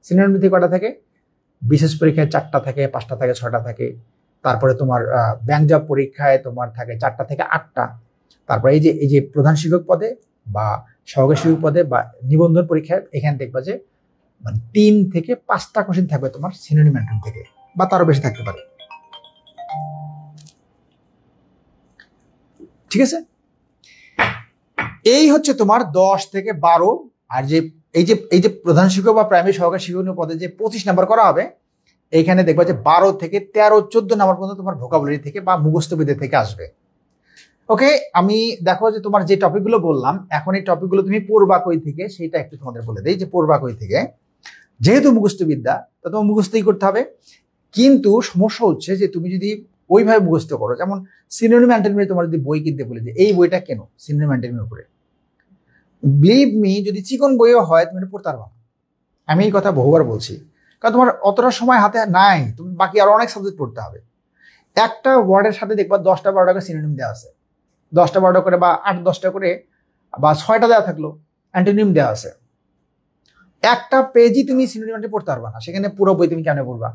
A: সিনোনিম থেকে কয়টা থাকে? বিশেষ পরীক্ষায় 4টা থাকে, 5টা থাকে, 6টা থাকে। তারপরে তোমার ব্যংজব পরীক্ষায় তোমার থাকে 4টা থেকে 8টা। তারপরে এই যে প্রধান শিক্ষক পদে বা সহকারী শিক্ষক পদে বা নিবন্ধন পরীক্ষায়, এখানে দেখবা যে মানে 3 থেকে 5টা কোশ্চেন থাকবে তোমার সিনোনিম অ্যান্টোনিম থেকে, বা তারও বেশি থাকতে পারে, ঠিক আছে? এই হচ্ছে তোমার 10 থেকে 12। আর যে এই যে প্রধান শিক্ষক বা প্রাইমারি সহকারী শিক্ষক পদে যে 25 নাম্বার করা হবে, এইখানে দেখবা যে 12 থেকে 13, 14 নাম্বার পর্যন্ত তোমার ভোকাবুলারি থেকে বা মুখস্থ বিদ্যা থেকে আসবে। ওকে, আমি দেখো যে তোমার যে টপিকগুলো বললাম, এখন এই টপিকগুলো তুমি পড়বা কই থেকে সেটা একটু তোমাদের বলে দেই, যে পড়বা কই থেকে। যেহেতু মুখস্থ বিদ্যা, তো তোমার মুখস্থই করতে হবে। কিন্তু সমস্যা হচ্ছে যে তুমি যদি ওইভাবে মুখস্থ করো, যেমন সিনোনিম অ্যান্টোনিম, তোমার যদি বই কিনতে বলে যে এই বইটা কেন সিনোনিম অ্যান্টোনিমের উপরে, বিলিভ মি, যদি চিকন বইও হয় তুমি এটা পড়তে পারবা না। আমি এই কথা বহুবার বলছি, কারণ তোমার অতটা সময় হাতে নাই, তুমি বাকি আরো অনেক সাবজেক্ট পড়তে হবে। একটা ওয়ার্ডের সাথে দেখবা 10টা 12টা করে সিনোনিম দেওয়া আছে, 10টা 12টা করে, বা 8-10টা করে, বা 6টা দেওয়া থাকলো অ্যান্টোনিম দেওয়া আছে। একটা পেজই তুমি সিনোনিম পড়তে পারবা না, সেখানে পুরো বই তুমি কেমনে পড়বা?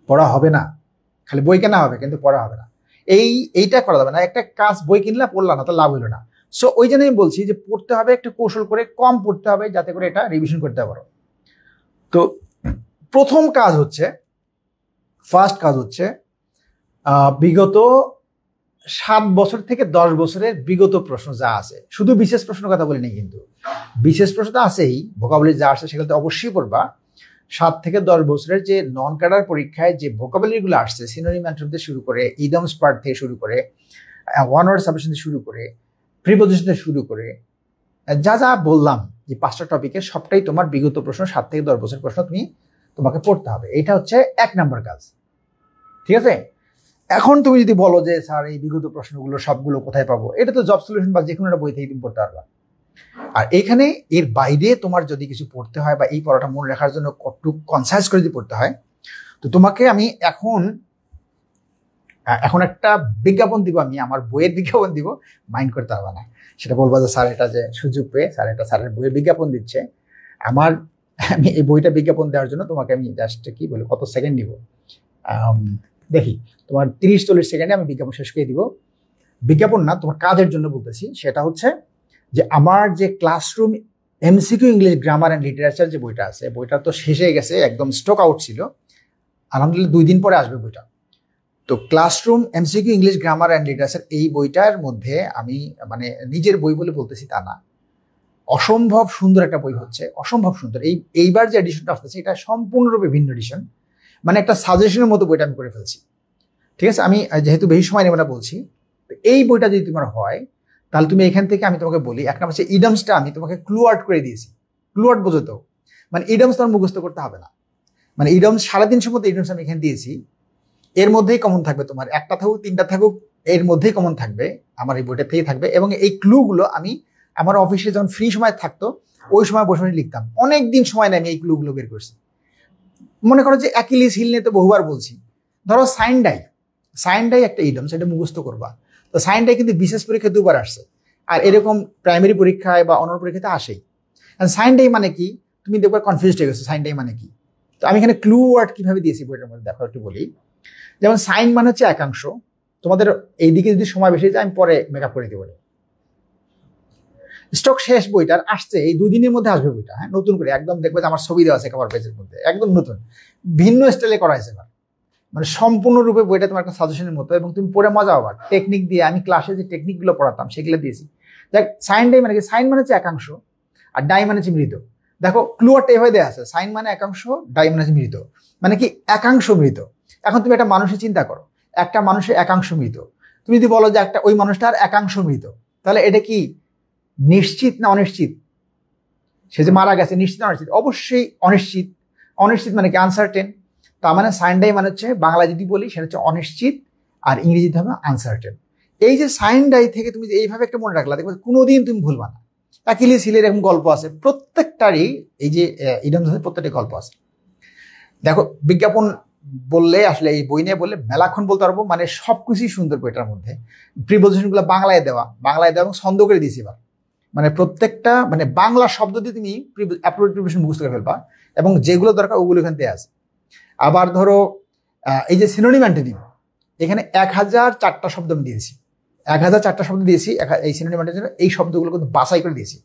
A: পড়া হবে না, খালি বই কেনা হবে কিন্তু পড়া হবে না। এইটা করা যাবে না। একটা কাজ বই কিনলা, পড়লা না, তো লাভ হইলো না। সো ওই জন্য আমি বলছি যে পড়তে হবে একটু কৌশল করে, কম পড়তে হবে যাতে করে এটা রিভিশন করতে পারো। তো প্রথম কাজ হচ্ছে, ফার্স্ট কাজ হচ্ছে বিগত 7 বছর থেকে 10 বছরের বিগত প্রশ্ন যা আছে, শুধু বিশেষ প্রশ্নের কথা বলিনি কিন্তু, বিশেষ প্রশ্ন তো আছেই, ভোকাবুলারি যা আসে সেগুলো তো অবশ্যই পড়বা। 7 থেকে 10 বছরের যে নন ক্যাডার পরীক্ষায় যে ভোকাবুলারি গুলো আসছে, সিনোনিম অ্যান্টোনিম থেকে শুরু করে, ইডিয়মস পার্ট থেকে শুরু করে, ওয়ান ওয়ার্ড সাবজেকশন থেকে শুরু করে, প্রিপোজিশন থেকে শুরু করে, যা যা বললাম এই 5টা টপিকের সবটাই তোমার বিগত প্রশ্ন, 7 থেকে 10 বছরের প্রশ্ন তোমাকে পড়তে হবে। এটা হচ্ছে 1 নম্বর কাজ, ঠিক আছে? এখন তুমি যদি বলো যে স্যার এই বিগত প্রশ্নগুলো সবগুলো কোথায় পাবো, এটা তো জব সলিউশন বা যে কোনো একটা বই থেকে তুমি পড়তে পারবা। আর এখানে এর বাইরে তোমার যদি কিছু পড়তে হয় বা এই পড়াটা মনে রাখার জন্য কতটুকু কনসাইজ করে যদি পড়তে হয়, তো তোমাকে আমি এখন একটা বিজ্ঞাপন দিব, আমি আমার বইয়ের বিজ্ঞাপন দিব, মাইন্ড করতে হবে না। সেটা বলবো যে স্যার এটা যে সুযোগ পেয়ে স্যার এটা স্যারের বইয়ের বিজ্ঞাপন দিচ্ছে, আমি এই বইটা বিজ্ঞাপন দেওয়ার জন্য তোমাকে আমি জাস্ট কি বলি কত সেকেন্ড নিব, দেখি তোমার 30-40 সেকেন্ডে আমি বিজ্ঞাপন শেষ করে দিব। বিজ্ঞাপন না, তোমার কাজের জন্য বলতেছি। সেটা হচ্ছে যে আমার যে classroom MCQ English grammar and literature যে বইটা আছে, বইটা তো শেষ হয়ে গেছে, একদম স্টক আউট ছিল, আলহামদুলিল্লাহ 2 দিন পরে আসবে বইটা। তো classroom MCQ English grammar and literature এই বইটার মধ্যে আমি মানে নিজের বই বলে বলতেছি তা না, অসম্ভব সুন্দর একটা বই হচ্ছে, অসম্ভব সুন্দর। এইবার যে এডিশনটা আসতেছে এটা সম্পূর্ণরূপে ভিন্ন এডিশন, মানে একটা সাজেশনের মতো বইটা আমি করে ফেলছি, ঠিক আছে? আমি যেহেতু বেশি সময় নেব না বলছি, এই বইটা যদি তোমার হয় তাহলে তুমি এখান থেকে, আমি তোমাকে বলি, এক নম্বর হচ্ছে ইডমসটা আমি তোমাকে ক্লু আউট করে দিয়েছি। ক্লু আউট বোঝো তো, মানে ইডমস তোমার মুখস্থ করতে হবে না, মানে ইডমস 350 মতো ইডমস আমি এখানে দিয়েছি, এর মধ্যেই কমন থাকবে, তোমার একটা থাকুক 3টা থাকুক এর মধ্যেই কমন থাকবে, আমার এই বইটা থেকেই থাকবে। এবং এই ক্লুগুলো আমি আমার অফিসে যখন ফ্রি সময় থাকতো ওই সময় বসে লিখতাম, অনেক দিন সময় নেই আমি এই ক্লুগুলো বের করছি। মনে করো যে অ্যাকিলিস হিল নিয়ে তো বহুবার বলছি, ধরো সাইন ডাই একটা ইডম, সেটা মুখস্থ করবা। তো সাইন ডাই কিন্তু বিশেষ পরীক্ষা 2বার আসছে, আর এরকম প্রাইমারি পরীক্ষায় বা অন্য পরীক্ষাতে আসেই। সাইন ডাই মানে কি, তুমি দেখবে কনফিউজ হয়ে গেছো সাইন ডাই মানে কি। তো আমি এখানে ক্লু ওয়ার্ড কিভাবে দিয়েছি বইটার মধ্যে দেখো, একটু বলি। যেমন সাইন মানে হচ্ছে একাংশ, তোমাদের এইদিকে যদি সময় বেশি যায় আমি পরে মেকআপ করে দেবো। স্টক শেষ বইটার আসছে, এই 2 দিনের মধ্যে আসবে বইটা, হ্যাঁ, নতুন করে একদম দেখবে যে আমার ছবি দেওয়া আছে কভার পেজের মধ্যে, একদম নতুন ভিন্ন স্টাইলে করা হয়েছে এবার, মানে সম্পূর্ণরূপে বইটা তোমার একটা সাজেশনের মতো, এবং তুমি পড়ে মজা পাবা। টেকনিক দিয়ে আমি ক্লাসে যে টেকনিকগুলো পড়াতাম সেগুলো দিয়েছি। দেখ সাইন ডাই মানে কি, সাইন মানে হচ্ছে একাংশ আর ডাই মানে হচ্ছে মৃত। দেখো ক্লুয়ারটা এভাবে দেওয়া আছে, সাইন মানে একাংশ, ডাই মানে হচ্ছে মৃত, মানে কি একাংশ মৃত। এখন তুমি একটা মানুষের চিন্তা করো, একটা মানুষের একাংশ মৃত, তুমি যদি বলো যে একটা ওই মানুষটার একাংশ মৃত, তাহলে এটা কি নিশ্চিত না অনিশ্চিত? সে যে মারা গেছে নিশ্চিত না অনিশ্চিত? অবশ্যই অনিশ্চিত। অনিশ্চিত মানে কি আনসার্টেন। তার মানে সাইন ডাই মানে হচ্ছে, বাংলা যদি বলি সেটা হচ্ছে অনিশ্চিত, আর ইংরেজিতে হবে আনসার্টেন। এই যে সাইন ডাই থেকে তুমি এইভাবে একটা মনে রাখলা, দেখবে কোনোদিন তুমি ভুলবা না। অ্যাকিলিস হিলের এরকম গল্প আছে, প্রত্যেকটারই এই যে ইডমস প্রত্যেকটা গল্প আছে। দেখো বিজ্ঞাপন বললে আসলে এই বই নিয়ে বললে মেলাক্ষণ বলতে পারবো, মানে সবকিছুই সুন্দর বইটার মধ্যে। প্রিপোজিশনগুলো বাংলায় দেওয়া এবং ছন্দ করে দিয়েছি এবার, মানে প্রত্যেকটা মানে বাংলা শব্দ দিয়ে তুমি অ্যাপ্রোপ্রিয়েট প্রিপোজিশন মুখস্থ করে ফেলবা, এবং যেগুলো দরকার ওগুলো এখানে দেওয়া আছে। আবার ধরো এই যে সিনোনিম অ্যান্টোনিম, এখানে 1004টা শব্দ আমি দিয়েছি, 1004টা শব্দ দিয়েছি এই সিনোনিম অ্যান্টোনিম, এই শব্দগুলো কিন্তু বাছাই করে দিয়েছি।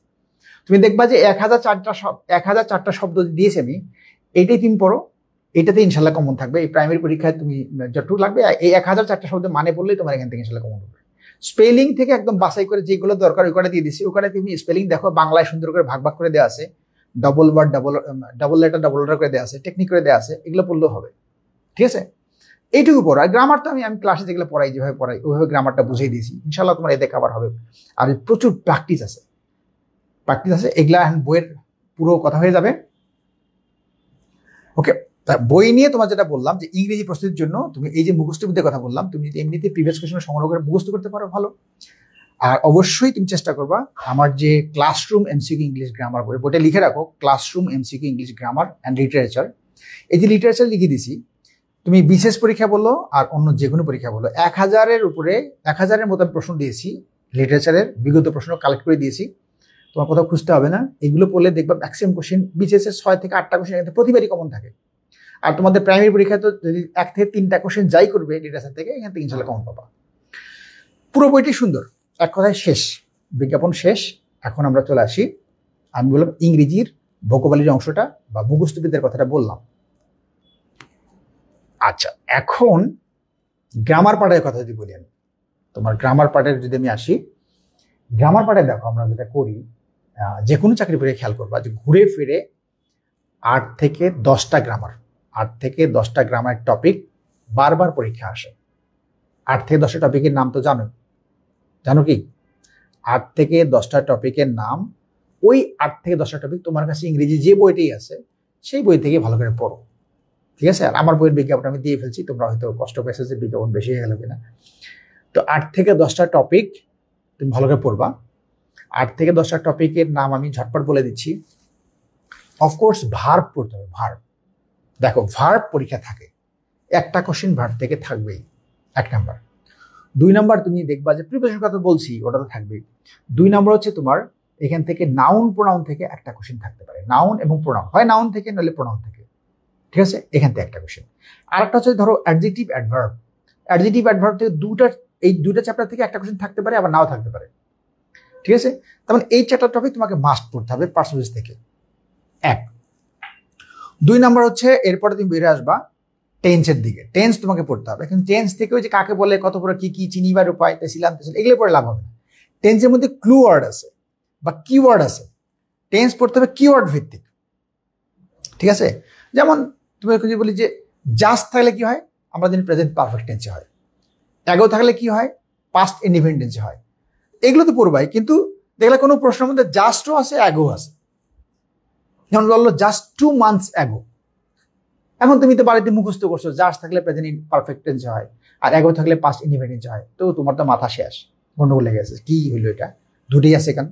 A: তুমি দেখবা যে 1004টা শব্দ দিয়েছি আমি, এইটাই তুমি পড়ো, এটাতে ইনশাল্লাহ কমন থাকবে। এই প্রাইমারি পরীক্ষায় তুমি যতটুকু লাগবে এই 1004টা শব্দ মানে পড়লেই তোমার এখান থেকে ইনশাল্লাহ কমন হবে। স্পেলিং থেকে একদম বাছাই করে যেগুলো দরকার ওই কটা দিয়ে দিচ্ছি, ওখানে তুমি স্পেলিং দেখো, বাংলায় সুন্দর করে ভাগ ভাগ করে দেওয়া আছে, ডবল ওয়ার্ড ডাবল লেটার করে দেওয়া আছে, টেকনিক করে দেওয়া আছে, এগুলো পড়লেও হবে, ঠিক আছে? এইটুকু পড়ো। আর গ্রামার তো আমি ক্লাসে যেগুলো পড়াই, যেভাবে পড়াই ওইভাবে গ্রামারটা বুঝিয়ে দিয়েছি, ইনশাল্লাহ তোমার এতে কাভার হবে। আর প্রচুর প্র্যাকটিস আছে, এগুলা এখন বইয়ের পুরো কথা হয়ে যাবে। ওকে, বই নিয়ে তোমার যেটা বললাম যে ইংরেজি প্রস্তুতির জন্য তুমি এই যে মুখস্থবিদ্যার কথা বললাম, তুমি যদি এমনিতে প্রিভিয়াস কোশ্চেন সংগ্রহ করে মুখস্থ করতে পারো ভালো। আর অবশ্যই তুমি চেষ্টা করবা আমার যে ক্লাসরুম এমসিকিউ ইংলিশ গ্রামার বইটা লিখে রাখো, classroom MCQ English grammar and literature. এই যে লিটারেচার লিখে দিছি, তুমি বিশেষ পরীক্ষা বলো আর অন্য যে কোনো পরীক্ষা বলো, 1000-এর উপরে 1000-এর মতো প্রশ্ন দিয়েছি, লিটারেচারের বিগত প্রশ্ন কালেক্ট করে দিয়েছি, তোমার কোথাও খুঁজতে হবে না। এগুলো পড়লে দেখবা ম্যাক্সিমাম কোশ্চেন বিশেষের 6 থেকে 8টা কোশ্চেন এখানে প্রতিবারই কমন থাকে। আর তোমাদের প্রাইমারি পরীক্ষায় তো যদি 1 থেকে 3টা কোশ্চেন যাই করবে লিটারেচার থেকে, এখান থেকে ইনশাল্লাহ কমন পাবা। পুরো বইটি সুন্দর, এক কথায় শেষ। বিজ্ঞাপন শেষ। এখন আমরা চলে আসি, আমি বললাম ইংরেজির ভোকাবুলারি অংশটা বা মুখস্থবিদ্যার কথাটা বললাম। আচ্ছা, এখন গ্রামার পার্টের কথা যদি বলি, আমি তোমার গ্রামার পার্টের যদি আমি আসি, গ্রামার পার্টে দেখো আমরা যেটা করি, যে কোনো চাকরি পরীক্ষা খেয়াল করবা যে ঘুরে ফিরে 8 থেকে 10টা গ্রামার, 8 থেকে 10টা গ্রামার টপিক বারবার পরীক্ষা আসে। 8 থেকে 10টা টপিকের নাম তো জানো কি? 8 থেকে 10টা টপিকের নাম, ওই 8 থেকে 10টা টপিক তোমার কাছে ইংরেজি যে বইটাই আছে সেই বই থেকে ভালো করে পড়ো, ঠিক আছে? আর আমার বইয়ের বিজ্ঞাপন আমি দিয়ে ফেলছি, তোমরা হয়তো কষ্ট পেয়েছো যে বিজ্ঞাপন বেশি হয়ে গেল কিনা। তো 8 থেকে 10টা টপিক তুমি ভালো করে পড়বা। 8 থেকে 10টা টপিকের নাম আমি ঝটপট বলে দিচ্ছি। অফকোর্স ভার্ব পড়তে হবে, ভার্ব। দেখো ভার্ব পরীক্ষা থাকে, একটা কোশ্চেন ভার্ব থেকে থাকবেই, 1 নাম্বার। 2 নাম্বার তুমি দেখবা যে প্রিপোজিশন কথা বলছি ওটা তো থাকবেই। 2 নাম্বার হচ্ছে তোমার এখান থেকে নাউন প্রোনাউন থেকে একটা কোশ্চেন থাকতে পারে, নাউন এবং প্রোনাউন, হয় নাউন থেকে নাহলে প্রোনাউন থেকে, ঠিক আছে? এখান থেকে একটা কোশ্চেন। আর একটা হচ্ছে ধরো অ্যাডজেক্টিভ অ্যাডভার্ব, অ্যাডজেক্টিভ অ্যাডভার্ব থেকে এই দুটা চ্যাপ্টার থেকে একটা কোশ্চেন থাকতে পারে, আবার নাও থাকতে পারে, ঠিক আছে? তার মানে এই 4টা টপিক তোমাকে মাস্ট পড়তে হবে পার্সোনালিজ থেকে। 1। 2 নাম্বার হচ্ছে এরপরে তুমি বেরিয়ে আসবা টেন্সের দিকে, টেন্স তোমাকে পড়তে হবে। কিন্তু টেন্স থেকে ওই যে কাকে বলে, কত বড়, কি চিনিবার উপায়, তেছিলাম এগুলো পড়ে লাভ হবে না। টেন্সের মধ্যে ক্লু ওয়ার্ড আছে বা কিওয়ার্ড আছে, টেন্স পড়তে হবে কিওয়ার্ড ভিত্তিক, ঠিক আছে? যেমন তুমি যদি বলি যে জাস্ট থাকলে কি হয়, আমরা জানি প্রেজেন্ট পারফেক্ট টেন্সে হয়। অ্যাগো থাকলে কি হয়, পাস্ট ইনডিফিনিট টেন্সে হয়। এগুলো তো পড়বাই, কিন্তু দেখলে কোনো প্রশ্নের মধ্যে জাস্টও আছে অ্যাগো আছে। যেমন বললো জাস্ট 2 months অ্যাগো, এখন তুমি তো বাড়িতে মুখস্থ করছো জাস্ট থাকলে প্রেজেন্ট পারফেক্ট টেন্সে হয় আর অ্যাগো থাকলে পাস্ট ইনডিফিনিট টেন্সে হয়, তো তোমার তো মাথা শেষ, গন্ডগোল লেগে গেছে, কি হইলো এটা, দুটোই আছে কেন?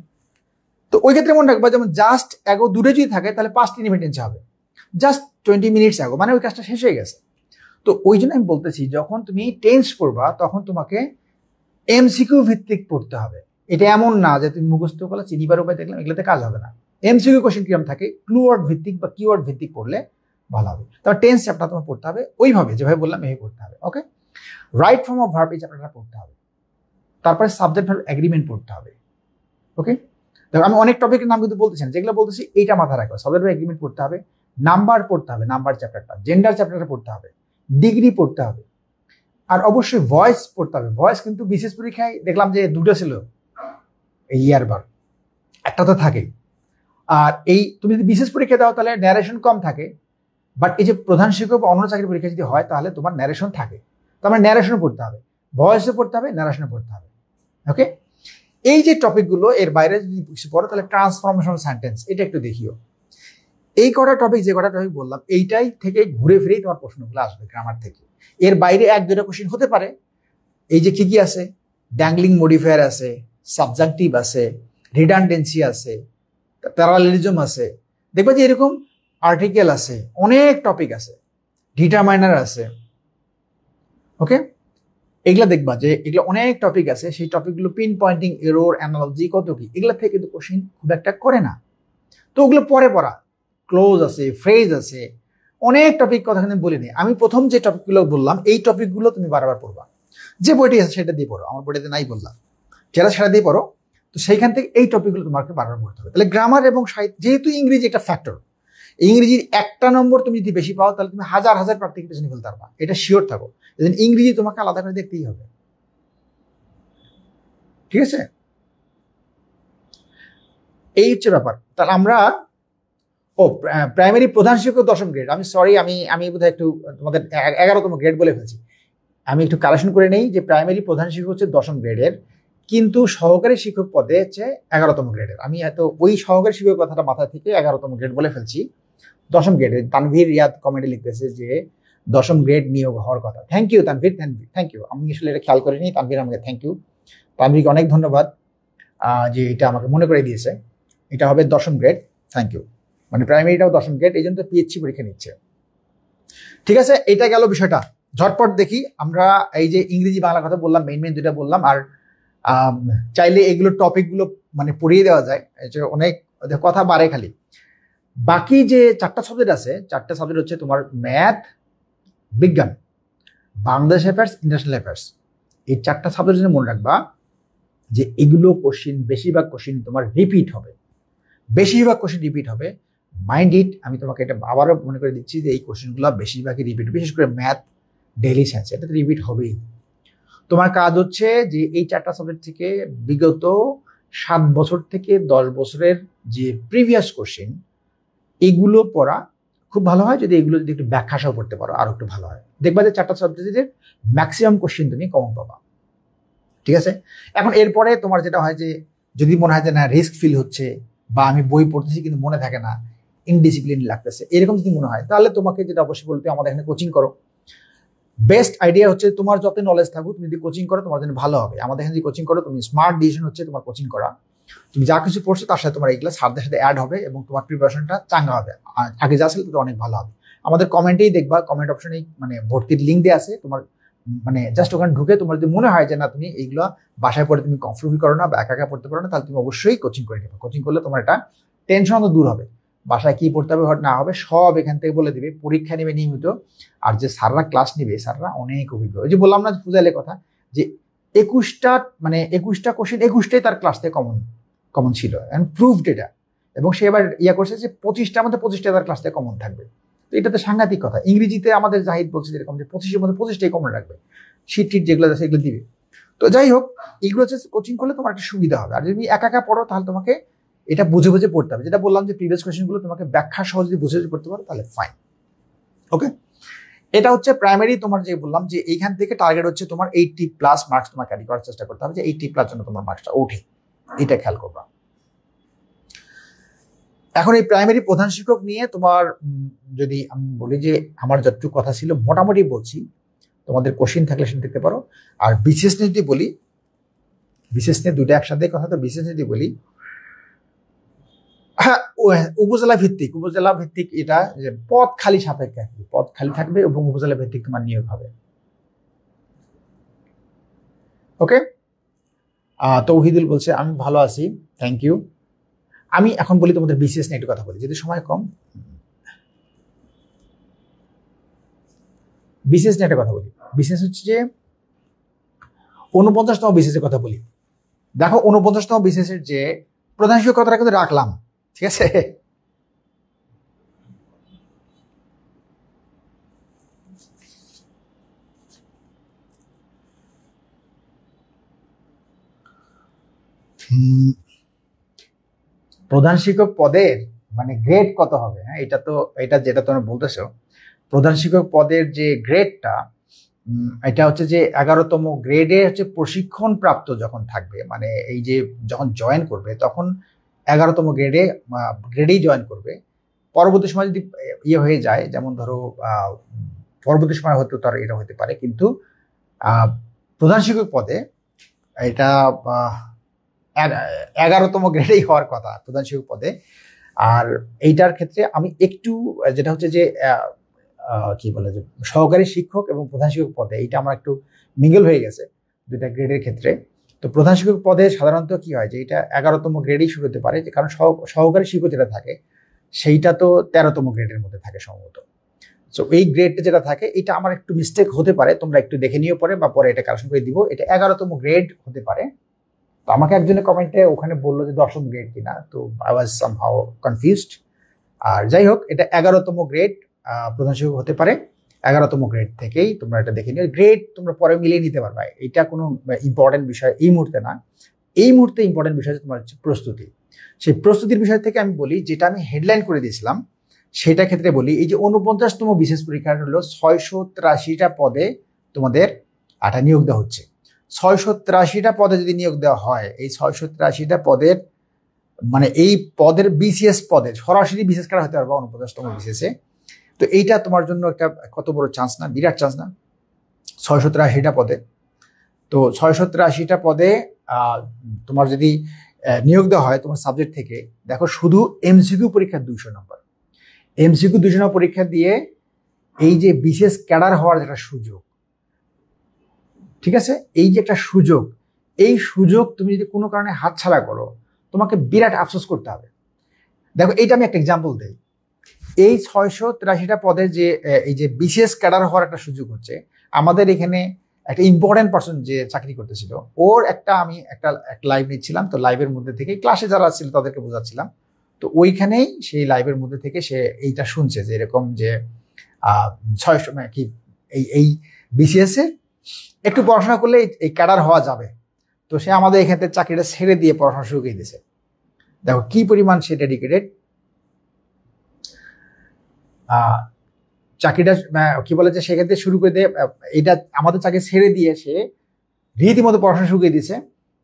A: তো ওই ক্ষেত্রে মনে রাখবা যেমন জাস্ট অ্যাগো দুটো যদি থাকে তাহলে পাস্ট ইনডিফিনিট টেন্সে হবে, জাস্ট 20 minutes অ্যাগো মানে ওই কাজটা শেষ হয়ে গেছে। তো ওই জন্য আমি বলতেছি যখন তুমি টেন্স পড়বা তখন তোমাকে এমসিকিউ ভিত্তিক পড়তে হবে। এটা এমন না যে তুমি মুখস্থ করলে চিনিবার উপায় দেখলাম, এগুলোতে কাজ হবে না। এমসিকিউ কোশ্চেন কিরকম থাকে, ক্লুওয়ার্ড ভিত্তিক বা কিওয়ার্ড ভিত্তিক পড়লে ভালো হবে। তবে টেন্স চ্যাপ্টার তোমার পড়তে হবে ওইভাবে যেভাবে বললাম এই করতে হবে, ওকে? রাইট ফর্ম অফ ভার্ব এই চ্যাপ্টারটা পড়তে হবে। তারপরে সাবজেক্ট ভার্ব এগ্রিমেন্ট পড়তে হবে, ওকে? দেখো আমি অনেক টপিকের নাম কিন্তু বলতেছি না, যেগুলো বলতেছি এইটা মাথায় রাখবে। সাবজেক্ট ভার্ব এগ্রিমেন্ট পড়তে হবে, নাম্বার পড়তে হবে, নাম্বার চ্যাপ্টারটা, জেন্ডার চ্যাপ্টারটা পড়তে হবে, ডিগ্রি পড়তে হবে, আর অবশ্যই ভয়েস পড়তে হবে। ভয়েস কিন্তু বিশেষ পরীক্ষায় দেখলাম যে 2টা ছিল, এই ইয়ারবার একটা তো থাকেই। আর এই তুমি যদি বিশেষ পরীক্ষা দাও তাহলে ন্যারেশন কম থাকে, বাট এই যে প্রধান শিক্ষক বা অন্য চাকরি পরীক্ষা যদি হয় তাহলে তোমার ন্যারেশন থাকে, তো আমার ন্যারেশনও পড়তে হবে, ভয়েসও পড়তে হবে, ন্যারেশনও পড়তে হবে, ওকে? এই যে টপিকগুলো এর বাইরে যদি কিছু পড়ো তাহলে ট্রান্সফরমেশনাল সেন্টেন্স এটা একটু দেখিও। এই কটা টপিক, যে কটা টপিক বললাম এইটাই থেকে ঘুরে ফিরেই তোমার প্রশ্নগুলো আসবে গ্রামার থেকে। এর বাইরে 1-2টা কোশ্চেন হতে পারে। এই যে কি আছে, ড্যাংলিং মডিফায়ার আছে, সাবজেক্টিভ আছে, রিডান্ডেন্সি আছে, প্যারালেলিজম আছে, দেখবা যে এরকম আর্টিকেল আছে, অনেক টপিক আছে, ডিটারমাইনার আছে, ওকে? এগুলা দেখবা যে এগুলো অনেক টপিক আছে, সেই টপিকগুলো পিন পয়েন্টিং, এরর, অ্যানালজি, কত কি, এগুলা থেকে কিন্তু কোশ্চেন খুব একটা করে না। তো ওগুলো পরে পড়া, ক্লোজ আছে, ফ্রেজ আছে, অনেক টপিক কথা আমি বলিনি। আমি প্রথম যে টপিকগুলো বললাম এই টপিকগুলো তুমি বারবার পড়বা, যে বইটি আছে সেটা দিয়ে পড়ো, আমার বইটাতে নাই বললাম, সেটা দিয়ে পড়ো। তো সেইখান থেকে এই টপিকগুলো তোমাকে বারবার পড়তে হবে। তাহলে গ্রামার এবং সাহিত্য, যেহেতু ইংরেজি একটা ফ্যাক্টর, ইংরেজির 1টা নম্বর তুমি যদি বেশি পাও তাহলে তুমি হাজার হাজার প্রার্থীকে পেছনে ফেলতে পারবা, এটা শিওর থাকো। এজন্য ইংরেজি তোমাকে আলাদা করে দেখতেই হবে, ঠিক আছে? এই হচ্ছে ব্যাপার। তাহলে আমরা প্রাইমারি প্রধান শিক্ষক 10ম গ্রেড, আমি সরি, আমি বোধহয় একটু তোমাদের 11তম গ্রেড বলে ফেলছি। আমি একটু কারেকশন করে নেই যে প্রাইমারি প্রধান শিক্ষক হচ্ছে 10ম গ্রেডের, কিন্তু সহকারী শিক্ষক পদে হচ্ছে 11তম গ্রেডের। আমি এত ওই সহকারী শিক্ষক কথাটা মাথায় থেকে 11তম গ্রেড বলে ফেলছি। 10ম গ্রেডের তানভীর রিয়াদ কমেন্টে লিখতেছে যে 10ম গ্রেড নিয়োগ হওয়ার কথা। Thank you Tanvir, thank you. আমি আসলে এটা খেয়াল করিনি, তানভীর আমাকে থ্যাংক ইউ। তানভীরকে অনেক ধন্যবাদ যে এটা আমাকে মনে করে দিয়েছে। এটা হবে 10ম গ্রেড, থ্যাংক ইউ। মানে প্রাইমারিটাও 10ম গ্রেড, এই জন্য তো পিএইচসি পরীক্ষা নিচ্ছে, ঠিক আছে? এটা গেল বিষয়টা। ঝটপট দেখি আমরা এই যে ইংরেজি বাংলা কথা বললাম, মেইন 2টা বললাম, আর চাইলে এগুলো টপিকগুলো মানে পড়িয়ে দেওয়া যায়, অনেক কথা বাড়ে খালি। বাকি যে 4টা সাবজেক্ট আছে, 4টা সাবজেক্ট হচ্ছে তোমার ম্যাথ, বিজ্ঞান, বাংলাদেশ অ্যাফেয়ার্স, ইন্টারন্যাশনাল অ্যাফেয়ার্স। এই 4টা সাবজেক্ট মনে রাখবা। যে এগুলো কোশ্চিন, বেশিরভাগ কোশ্চিন তোমার রিপিট হবে, বেশিরভাগ কোশ্চিন রিপিট হবে। মাইন্ড ইট, আমি তোমাকে এটা আবারও মনে করে দিচ্ছি যে এই কোশ্চিনগুলো বেশিরভাগই রিপিট, বিশেষ করে ম্যাথ, ডেইলি সায়েন্স, এটা তো রিপিট হবেই। তোমার কাজ হচ্ছে যে এই 4টা সাবজেক্ট থেকে বিগত 7 বছর থেকে 10 বছরের যে প্রিভিয়াস কোশ্চিন এগুলো পড়া খুব ভালো হয়। যদি এগুলো যদি একটু ব্যাখ্যা সহ পড়তে পারো আরো একটু ভালো হয়। দেখবা যে 4টা সাবজেক্টের ম্যাক্সিমাম কোশ্চিন তুমি কমন পাবা। ঠিক আছে, এখন এরপরে তোমার যেটা হয় যে যদি মনে হয় যে না রিস্ক ফিল হচ্ছে, বা আমি বই পড়তেছি কিন্তু মনে থাকে না, ইনডিসিপ্লিন লাগতেছে, এরকম যদি মনে হয় তাহলে তোমাকে যেটা অবশ্যই বলতে, আমাদের এখানে কোচিং করো। বেস্ট আইডিয়া হচ্ছে তোমার যত নলেজ থাকুক, তুমি যদি কোচিং করো তোমার জন্য ভালো হবে। আমাদের এখানে যদি কোচিং করো, তুমি স্মার্ট ডিসিশন হচ্ছে তোমার কোচিং করা। তুমি যা কিছু পড়ছো তার সাথে তোমার এইগুলো সাথে সাথে অ্যাড হবে এবং তোমার প্রিপারেশনটা চাঙ্গা হবে, আগে যা ছিল তাতে অনেক ভালো হবে। আমাদের কমেন্টেই দেখবা, কমেন্ট অপশনে মানে ভর্তির লিঙ্ক দেওয়া আছে, তোমার মানে জাস্ট ওখানে ঢুকে তোমার যদি মনে হয় যে না তুমি এইগুলো বাসায় পড়ে তুমি কমফোর্ট করো না বা একা একা পড়তে পারো না, তাহলে তুমি অবশ্যই কোচিং করে নেবে। কোচিং করলে তোমার একটা টেনশন তো দূর হবে, বাসায় কি পড়তে হবে না হবে সব এখান থেকে বলে দিবে, পরীক্ষা নেবে নিয়মিত। আর যে স্যাররা ক্লাস নিবে, স্যাররা অনেক অভিজ্ঞ। ওই যে বললাম না ফুজাইলের কথা, যে 21টা কোশ্চেন 21টাই তার ক্লাস থেকে কমন ছিল, অ্যান্ড প্রুভড এটা। এবং সে এবার করছে যে 25টার মধ্যে 25টা তার ক্লাস থেকে কমন থাকবে। তো এটা তো সাংঘাতিক কথা। ইংরেজিতে আমাদের জাহিদ বলছে যেরকম যে 25এর মধ্যে 25টাই কমন রাখবে, শীট টিট যেগুলো আছে এগুলো দিবে। তো যাই হোক, এগুলো হচ্ছে কোচিং করলে তোমার একটা সুবিধা হবে। আর যদি একা একা পড়ো তাহলে তোমাকে এটা বুঝে বুঝে পড়তে হবে। যেটা বললাম যে প্রিভিয়াস কোশ্চেনগুলো তোমাকে ব্যাখ্যা সহ যদি বুঝে বুঝে পড়তে পারো তাহলে ফাইন। ওকে, এটা হচ্ছে প্রাইমারি। তোমার যে বললাম যে এইখান থেকে টার্গেট হচ্ছে তোমার 80+ মার্কস তোমার ক্যারি করার চেষ্টা করতে হবে, যে 80+ জন্য তোমার মার্কসটা ওঠে, এটা খেয়াল করবা। এখন এই প্রাইমারি প্রধান শিক্ষক নিয়ে তোমার যদি আমি বলি যে আমার যতটুকু কথা ছিল মোটামুটি বলছি, তোমাদের কোশ্চিন থাকলে সেটা দেখতে পারো। আর বিশেষ নিয়ে যদি বলি, বিশেষ নিয়ে দুটো একসাথে কথা, তো বিশেষ যদি বলি, হ্যাঁ উপজেলা ভিত্তিক এটা যে পদ খালি সাপেক্ষে, পদ খালি থাকবে এবং উপজেলা ভিত্তিক তোমার নিয়োগ হবে। ওকে, তৌহিদুল বলছে আমি ভালো আছি, থ্যাংক ইউ। আমি এখন বলি তোমাদের বিশেষ নিয়ে একটু কথা বলি, যদি সময় কম। বিশেষ নিয়ে একটা কথা বলি। বিশেষ হচ্ছে যে 49তম বিশেষের কথা বলি। দেখো 49তম বিশেষের যে প্রধান শিক্ষক কথাটা কিন্তু রাখলাম, ঠিক আছে? প্রধান শিক্ষক পদের মানে গ্রেড কত হবে? হ্যাঁ, এটা যেটা তোমরা বলতেছো, প্রধান শিক্ষক পদের যে গ্রেডটা, এটা হচ্ছে যে 11তম গ্রেডে হচ্ছে প্রশিক্ষণ প্রাপ্ত যখন থাকবে, মানে এই যে যখন জয়েন করবে তখন 11তম গ্রেডেই জয়েন করবে। পরবর্তী সময় যদি হয়ে যায়, যেমন ধরো পরবর্তী সময় হয়তো তার এটা হতে পারে, কিন্তু প্রধান শিক্ষক পদে এটা 11তম গ্রেডেই হওয়ার কথা প্রধান শিক্ষক পদে। আর এইটার ক্ষেত্রে আমি একটু যেটা হচ্ছে যে কি বলে যে সহকারী শিক্ষক এবং প্রধান শিক্ষক পদে এইটা আমার একটু মিঙ্গল হয়ে গেছে দুইটা গ্রেডের ক্ষেত্রে। তো প্রধান শিক্ষক পদে সাধারণত কি হয় যে এটা 11তম গ্রেডেই শুরু হতে পারে, কারণ সহকারী শিক্ষক যেটা থাকে সেইটা তো 13তম গ্রেডের মধ্যে থাকে সম্ভবত। সো এই গ্রেডটা যেটা থাকে এটা আমার একটু মিস্টেক হতে পারে, তোমরা একটু দেখে নিও পরে, বা পরে এটা কারেকশন করে দিব। এটা 11তম গ্রেড হতে পারে। তো আমাকে একজনের কমেন্টে ওখানে বললো যে 10ম গ্রেড কিনা, তো আই ওয়াজ সামহাউ কনফিউজড। আর যাই হোক, এটা 11তম গ্রেড প্রধান শিক্ষক হতে পারে। 11তম গ্রেড থেকেই তোমরা এটা দেখে নিও। গ্রেড তোমরা পরে মিলিয়ে নিতে পারবে, এটা কোনো ইম্পর্টেন্ট বিষয় এই মুহূর্তে না। এই মুহূর্তে ইম্পর্টেন্ট বিষয় হচ্ছে তোমার প্রস্তুতি। সেই প্রস্তুতির বিষয় থেকে আমি বলি, যেটা আমি হেডলাইন করে দিয়েছিলাম সেটা ক্ষেত্রে বলি, এই যে 49তম বিশেষ পরীক্ষা হলো 683টা পদে তোমাদের নিয়োগ দেওয়া হচ্ছে। 683টা পদে যদি নিয়োগ দেওয়া হয়, এই 683টা পদের মানে এই পদের বিসিএস পদে সরাসরি বিশেষ করা হতে পারবে 49তম বিশেষে। তো এইটা তোমার জন্য একটা কত বড় চান্স না, বিরাট চান্স না? 683টা পদে, তো 683টা পদে তোমার যদি নিয়োগ দেওয়া হয় তোমার সাবজেক্ট থেকে, দেখো শুধু এমসিকিউ পরীক্ষা 200 নম্বর, এমসিকিউ 200 নম্বর পরীক্ষা দিয়ে এই যে বিশেষ ক্যাডার হওয়ার একটা সুযোগ, ঠিক আছে, এই যে একটা সুযোগ, এই সুযোগ তুমি যদি কোনো কারণে হাতছাড়া করো তোমাকে বিরাট আফসোস করতে হবে। দেখো এইটা আমি একটা এক্সাম্পল দিই। এই 683টা পদে যে এই যে বিশেষ ক্যাডার হওয়ার একটা সুযোগ হচ্ছে, আমাদের এখানে একটা ইম্পর্টেন্ট পার্সন যে চাকরি করতেছিল, ওর আমি একটা লাইভ নিচ্ছিলাম, তো লাইভের মধ্যে থেকে ক্লাসে যারা ছিল তাদেরকে বোঝাচ্ছিলাম, তো ওইখানেই সেই লাইভের মধ্যে থেকে সে এইটা শুনছে যে এরকম যে 600 কি এই বিসিএস এ একটু পড়াশোনা করলে এই ক্যাডার হওয়া যাবে। তো সে আমাদের এখান থেকে চাকরিটা ছেড়ে দিয়ে পড়াশোনা শুরু করে দিয়েছে। দেখো কি পরিমাণ সে ডেডিকেটেড। চাকরিটা কি বলে যে সেখান থেকে শুরু করে দিয়ে এটা আমাদের চাকরি ছেড়ে দিয়ে সে রীতিমতো পড়াশোনা শুরু করে দিয়েছে।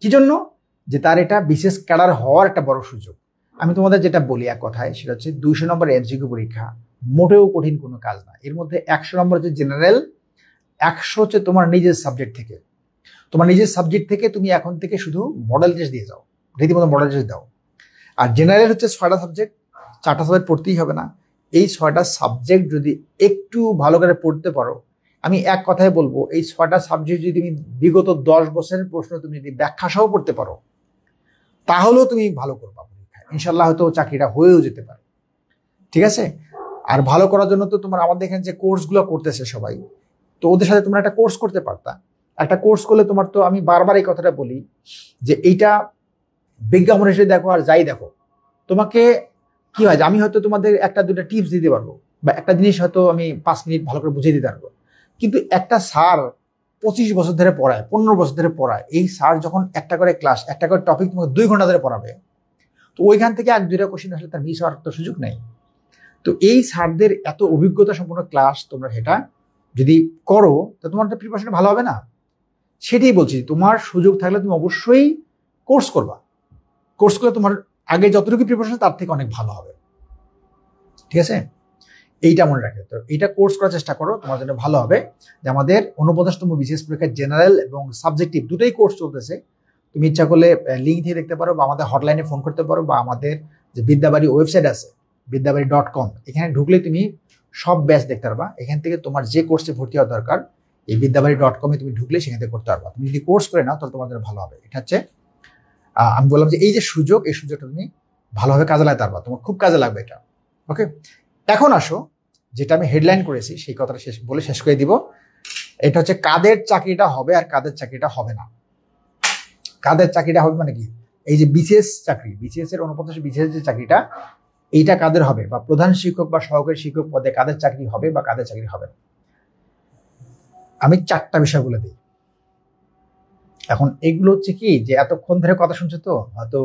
A: কি জন্য? যে তার এটা বিশেষ ক্যাডার হওয়ার একটা বড় সুযোগ। আমি তোমাদের যেটা বলি এক কথায়, সেটা হচ্ছে 200 নম্বর এমসিকিউ পরীক্ষা মোটেও কঠিন কোনো কাজ না। এর মধ্যে 100 নম্বর হচ্ছে জেনারেল, 100 হচ্ছে তোমার নিজের সাবজেক্ট থেকে। তোমার নিজের সাবজেক্ট থেকে তুমি এখন থেকে শুধু মডেল টেস্ট দিয়ে যাও, রীতিমতো মডেল টেস্ট দাও। আর জেনারেল হচ্ছে 6টা সাবজেক্ট, 4টা সাবজেক্ট পড়তেই হবে না। এই 6টা সাবজেক্ট যদি একটু ভালো করে পড়তে পারো, আমি এক কথায় বলবো, এই 6টা সাবজেক্ট যদি তুমি বিগত 10 বছরের প্রশ্ন তুমি যদি ব্যাখ্যা সহ পড়তে পারো, তাহলেও তুমি ভালো করবা পরীক্ষায়, ইনশাল্লাহ হয়তো চাকরিটা হয়েও যেতে পারে। ঠিক আছে? আর ভালো করার জন্য তো তোমার আমাদের এখানে যে কোর্সগুলো করতেছে সবাই, তো ওদের সাথে তোমরা একটা কোর্স করতে পারতা। একটা কোর্স করলে তোমার, তো আমি বারবার এই কথাটা বলি যে এইটা বিজ্ঞাপন হিসেবে দেখো আর যাই দেখো, তোমাকে কি হয় যে আমি হয়তো তোমাদের একটা দুটা টিপস দিতে পারবো, বা একটা জিনিস হয়তো আমি 5 মিনিট ভালো করে বুঝিয়ে দিতে পারবো, কিন্তু একটা স্যার 25 বছর ধরে পড়ায়, 15 বছর ধরে পড়ায়, এই স্যার যখন একটা করে ক্লাস, একটা করে টপিক তোমাকে 2 ঘন্টা ধরে পড়াবে, তো ওইখান থেকে 1-2টা কোশ্চেন আসলে তার মিস হওয়ার তো সুযোগ নেই। তো এই স্যারদের এত অভিজ্ঞতা সম্পন্ন ক্লাস তোমরা সেটা যদি করো, তো তোমার তো প্রিপারেশন ভালো হবে না। সেটাই বলছি, তোমার সুযোগ থাকলে তুমি অবশ্যই কোর্স করবা। কোর্স করলে তোমার আগে যতটুকু প্রিপারেশন তার থেকে অনেক ভালো হবে। ঠিক আছে? এইটা মনে রাখে। তো এইটা কোর্স করার চেষ্টা করো, তোমার জন্য ভালো হবে। যে আমাদের 49তম বিশেষ পরীক্ষার জেনারেল এবং সাবজেক্টিভ দুটোই কোর্স চলতেছে। তুমি ইচ্ছা করলে লিঙ্ক থেকে দেখতে পারো, বা আমাদের হটলাইনে ফোন করতে পারো, বা আমাদের যে বিদ্যাবাড়ি ওয়েবসাইট আছে বিদ্যাবাড়ি.com, এখানে ঢুকলে তুমি সব ব্যাচ দেখতে পারবা। এখান থেকে তোমার যে কোর্সে ভর্তি হওয়া দরকার, এই বিদ্যাবাড়ি.com-এ তুমি ঢুকলে সেখান থেকে করতে পারবা। তুমি যদি কোর্স করে নাও তাহলে তোমার জন্য ভালো হবে। এটা হচ্ছে আমি বললাম যে এই যে সুযোগ, এই সুযোগটা তুমি ভালোভাবে কাজে লাগাতে পারবা, তোমার খুব কাজে লাগবে এটা। ওকে, এখন আসো যেটা আমি হেডলাইন করেছি সেই কথাটা শেষ করে দিব। এটা হচ্ছে কাদের চাকরিটা হবে আর কাদের চাকরিটা হবে না। কাদের চাকরিটা হবে মানে কি? এই যে বিসিএস চাকরি, বিসিএস এর 49 বিসিএস যে চাকরিটা, এইটা কাদের হবে, বা প্রধান শিক্ষক বা সহকারী শিক্ষক পদে কাদের চাকরি হবে বা কাদের চাকরি হবে না। আমি 4টা বিষয় বলে দিই। এখন এগুলো হচ্ছে কি, যে এতক্ষণ ধরে কথা শুনছো তো হয়তো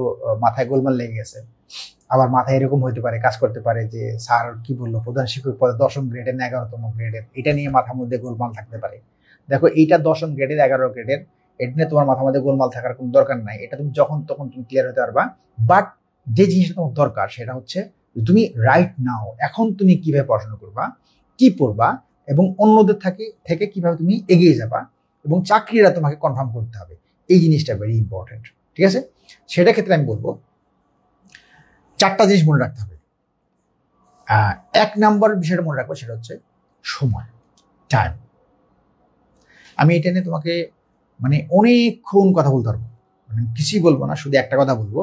A: মাথায় গোলমাল লেগে গেছে। আবার মাথায় এরকম হইতে পারে, কাজ করতে পারে যে স্যার কি বললো, প্রধান শিক্ষক পদে 10ম গ্রেডের না 11তম গ্রেডের, এটা নিয়ে মাথার মধ্যে গোলমাল থাকতে পারে। দেখো, এইটা 10ম গ্রেডের 11 গ্রেডের, এটা নিয়ে তোমার মাথার মধ্যে গোলমাল থাকার কোনো দরকার নাই। এটা তুমি যখন তখন তুমি ক্লিয়ার হতে পারবা। বাট যে জিনিসটা তোমার দরকার সেটা হচ্ছে তুমি রাইট নাও, এখন তুমি কিভাবে পড়াশোনা করবা, কি পড়বা, এবং অন্যদের থেকে কিভাবে তুমি এগিয়ে যাবা, এবং চাকরিটা তোমাকে কনফার্ম করতে হবে। এই জিনিসটা ভেরি ইম্পর্টেন্ট। ঠিক আছে? সেটা ক্ষেত্রে আমি বলবো 4টা জিনিস মনে রাখতে হবে। 1 নাম্বার বিষয়টা মনে রাখবো, সেটা হচ্ছে সময়, টাইম। আমি এটা নিয়ে তোমাকে মানে অনেকক্ষণ কথা বলতে পারবো, মানে কিছুই বলবো না, শুধু একটা কথা বলবো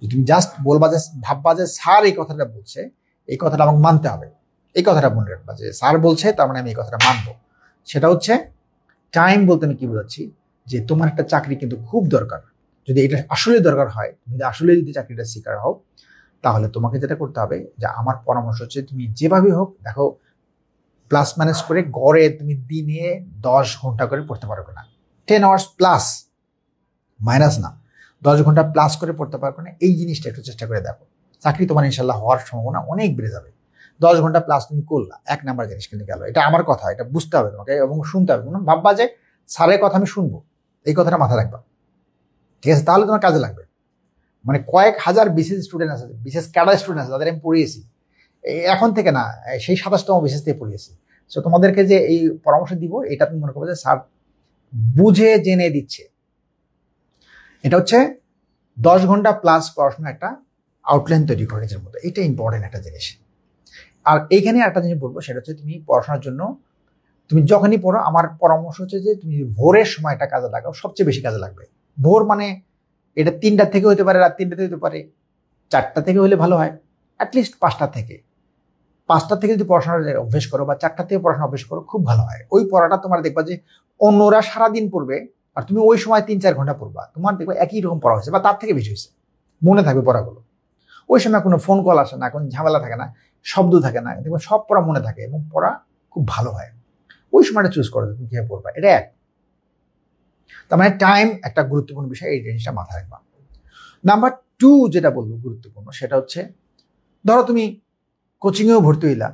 A: যে তুমি জাস্ট বলবা যে, ভাববা যে স্যার এই কথাটা বলছে, এই কথাটা আমাকে মানতে হবে। এই কথাটা মনে রাখবা যে স্যার বলছে, তার মানে আমি এই কথাটা মানবো। সেটা হচ্ছে টাইম বলতে আমি কি বোঝাচ্ছি, যে তোমার একটা চাকরি কিন্তু খুব দরকার। যদি এটা আসলে দরকার হয়, তুমি আসলে যদি চাকরিটা শিকার হও, তাহলে তোমাকে যেটা করতে হবে, যে আমার পরামর্শ হচ্ছে তুমি যেভাবে হোক দেখো, প্লাস মাইনাস করে গড়ে তুমি দিনে 10 ঘন্টা করে পড়তে পারবে না। 10 আওয়ার্স প্লাস, মাইনাস না, 10 ঘন্টা প্লাস করে পড়তে পারবে না। এই জিনিসটা একটু চেষ্টা করে দেখো, চাকরি তোমার ইনশাল্লাহ হওয়ার সম্ভাবনা অনেক বেড়ে যাবে। 10 ঘন্টা প্লাস তুমি করলা, 1 নাম্বার জিনিস কিন্তু গেল। এটা আমার কথা, এটা বুঝতে হবে তোমাকে এবং শুনতে হবে। ভাববা যে স্যারের কথা আমি শুনবো, এই কথাটা মাথায় রাখবা। ঠিক আছে? তাহলে তোমার কাজে লাগবে। মানে কয়েক হাজার বিশেষ স্টুডেন্ট আছে, বিশেষ ক্যাডার স্টুডেন্ট আছে, যাদের আমি পড়িয়েছি, এখন থেকে না, সেই 27তম বিশেষ থেকে পড়িয়েছি। সো তোমাদেরকে যে এই পরামর্শ দিব, এটা তুমি মনে করবে যে স্যার বুঝে জেনে দিচ্ছে। এটা হচ্ছে 10 ঘন্টা প্লাস পড়াশোনা একটা আউটলাইন তৈরি করে নিজের মতো। এটা ইম্পর্টেন্ট একটা জিনিস। আর এইখানে একটা জিনিস বলবো, সেটা হচ্ছে তুমি পড়াশোনার জন্য তুমি যখনই পড়ো, আমার পরামর্শ হচ্ছে যে তুমি ভোরের সময়টা কাজে লাগাও, সবচেয়ে বেশি কাজে লাগবে। ভোর মানে এটা 3টা থেকে হতে পারে, রাত 3টা থেকে হতে পারে, 4টা থেকে হলে ভালো হয়, অ্যাটলিস্ট 5টা থেকে। 5টা থেকে যদি পড়াশোনার অভ্যেস করো বা 4টা থেকে পড়াশোনা অভ্যেস করো, খুব ভালো হয়। ওই পড়াটা তোমার দেখবা যে অন্যরা সারাদিন পড়বে আর তুমি ওই সময় 3-4 ঘন্টা পড়বা, তোমার দেখবা একই রকম পড়া হয়েছে বা তার থেকে বেশি হয়েছে, মনে থাকবে পড়াগুলো। ওই সময় কোনো ফোন কল আসে না, কোনো ঝামেলা থাকে না, শব্দ থাকে না, দেখবা সব পড়া মনে থাকে এবং পড়া খুব ভালো হয়। ওই সময়টা চুজ করো তুমি কিভাবে পড়বা, এটা এক। তার মানে টাইম একটা গুরুত্বপূর্ণ বিষয়, এই জিনিসটা মাথায় রাখবা। নাম্বার 2 যেটা বলবো গুরুত্বপূর্ণ, সেটা হচ্ছে ধরো তুমি কোচিংয়েও ভর্তি হইলা,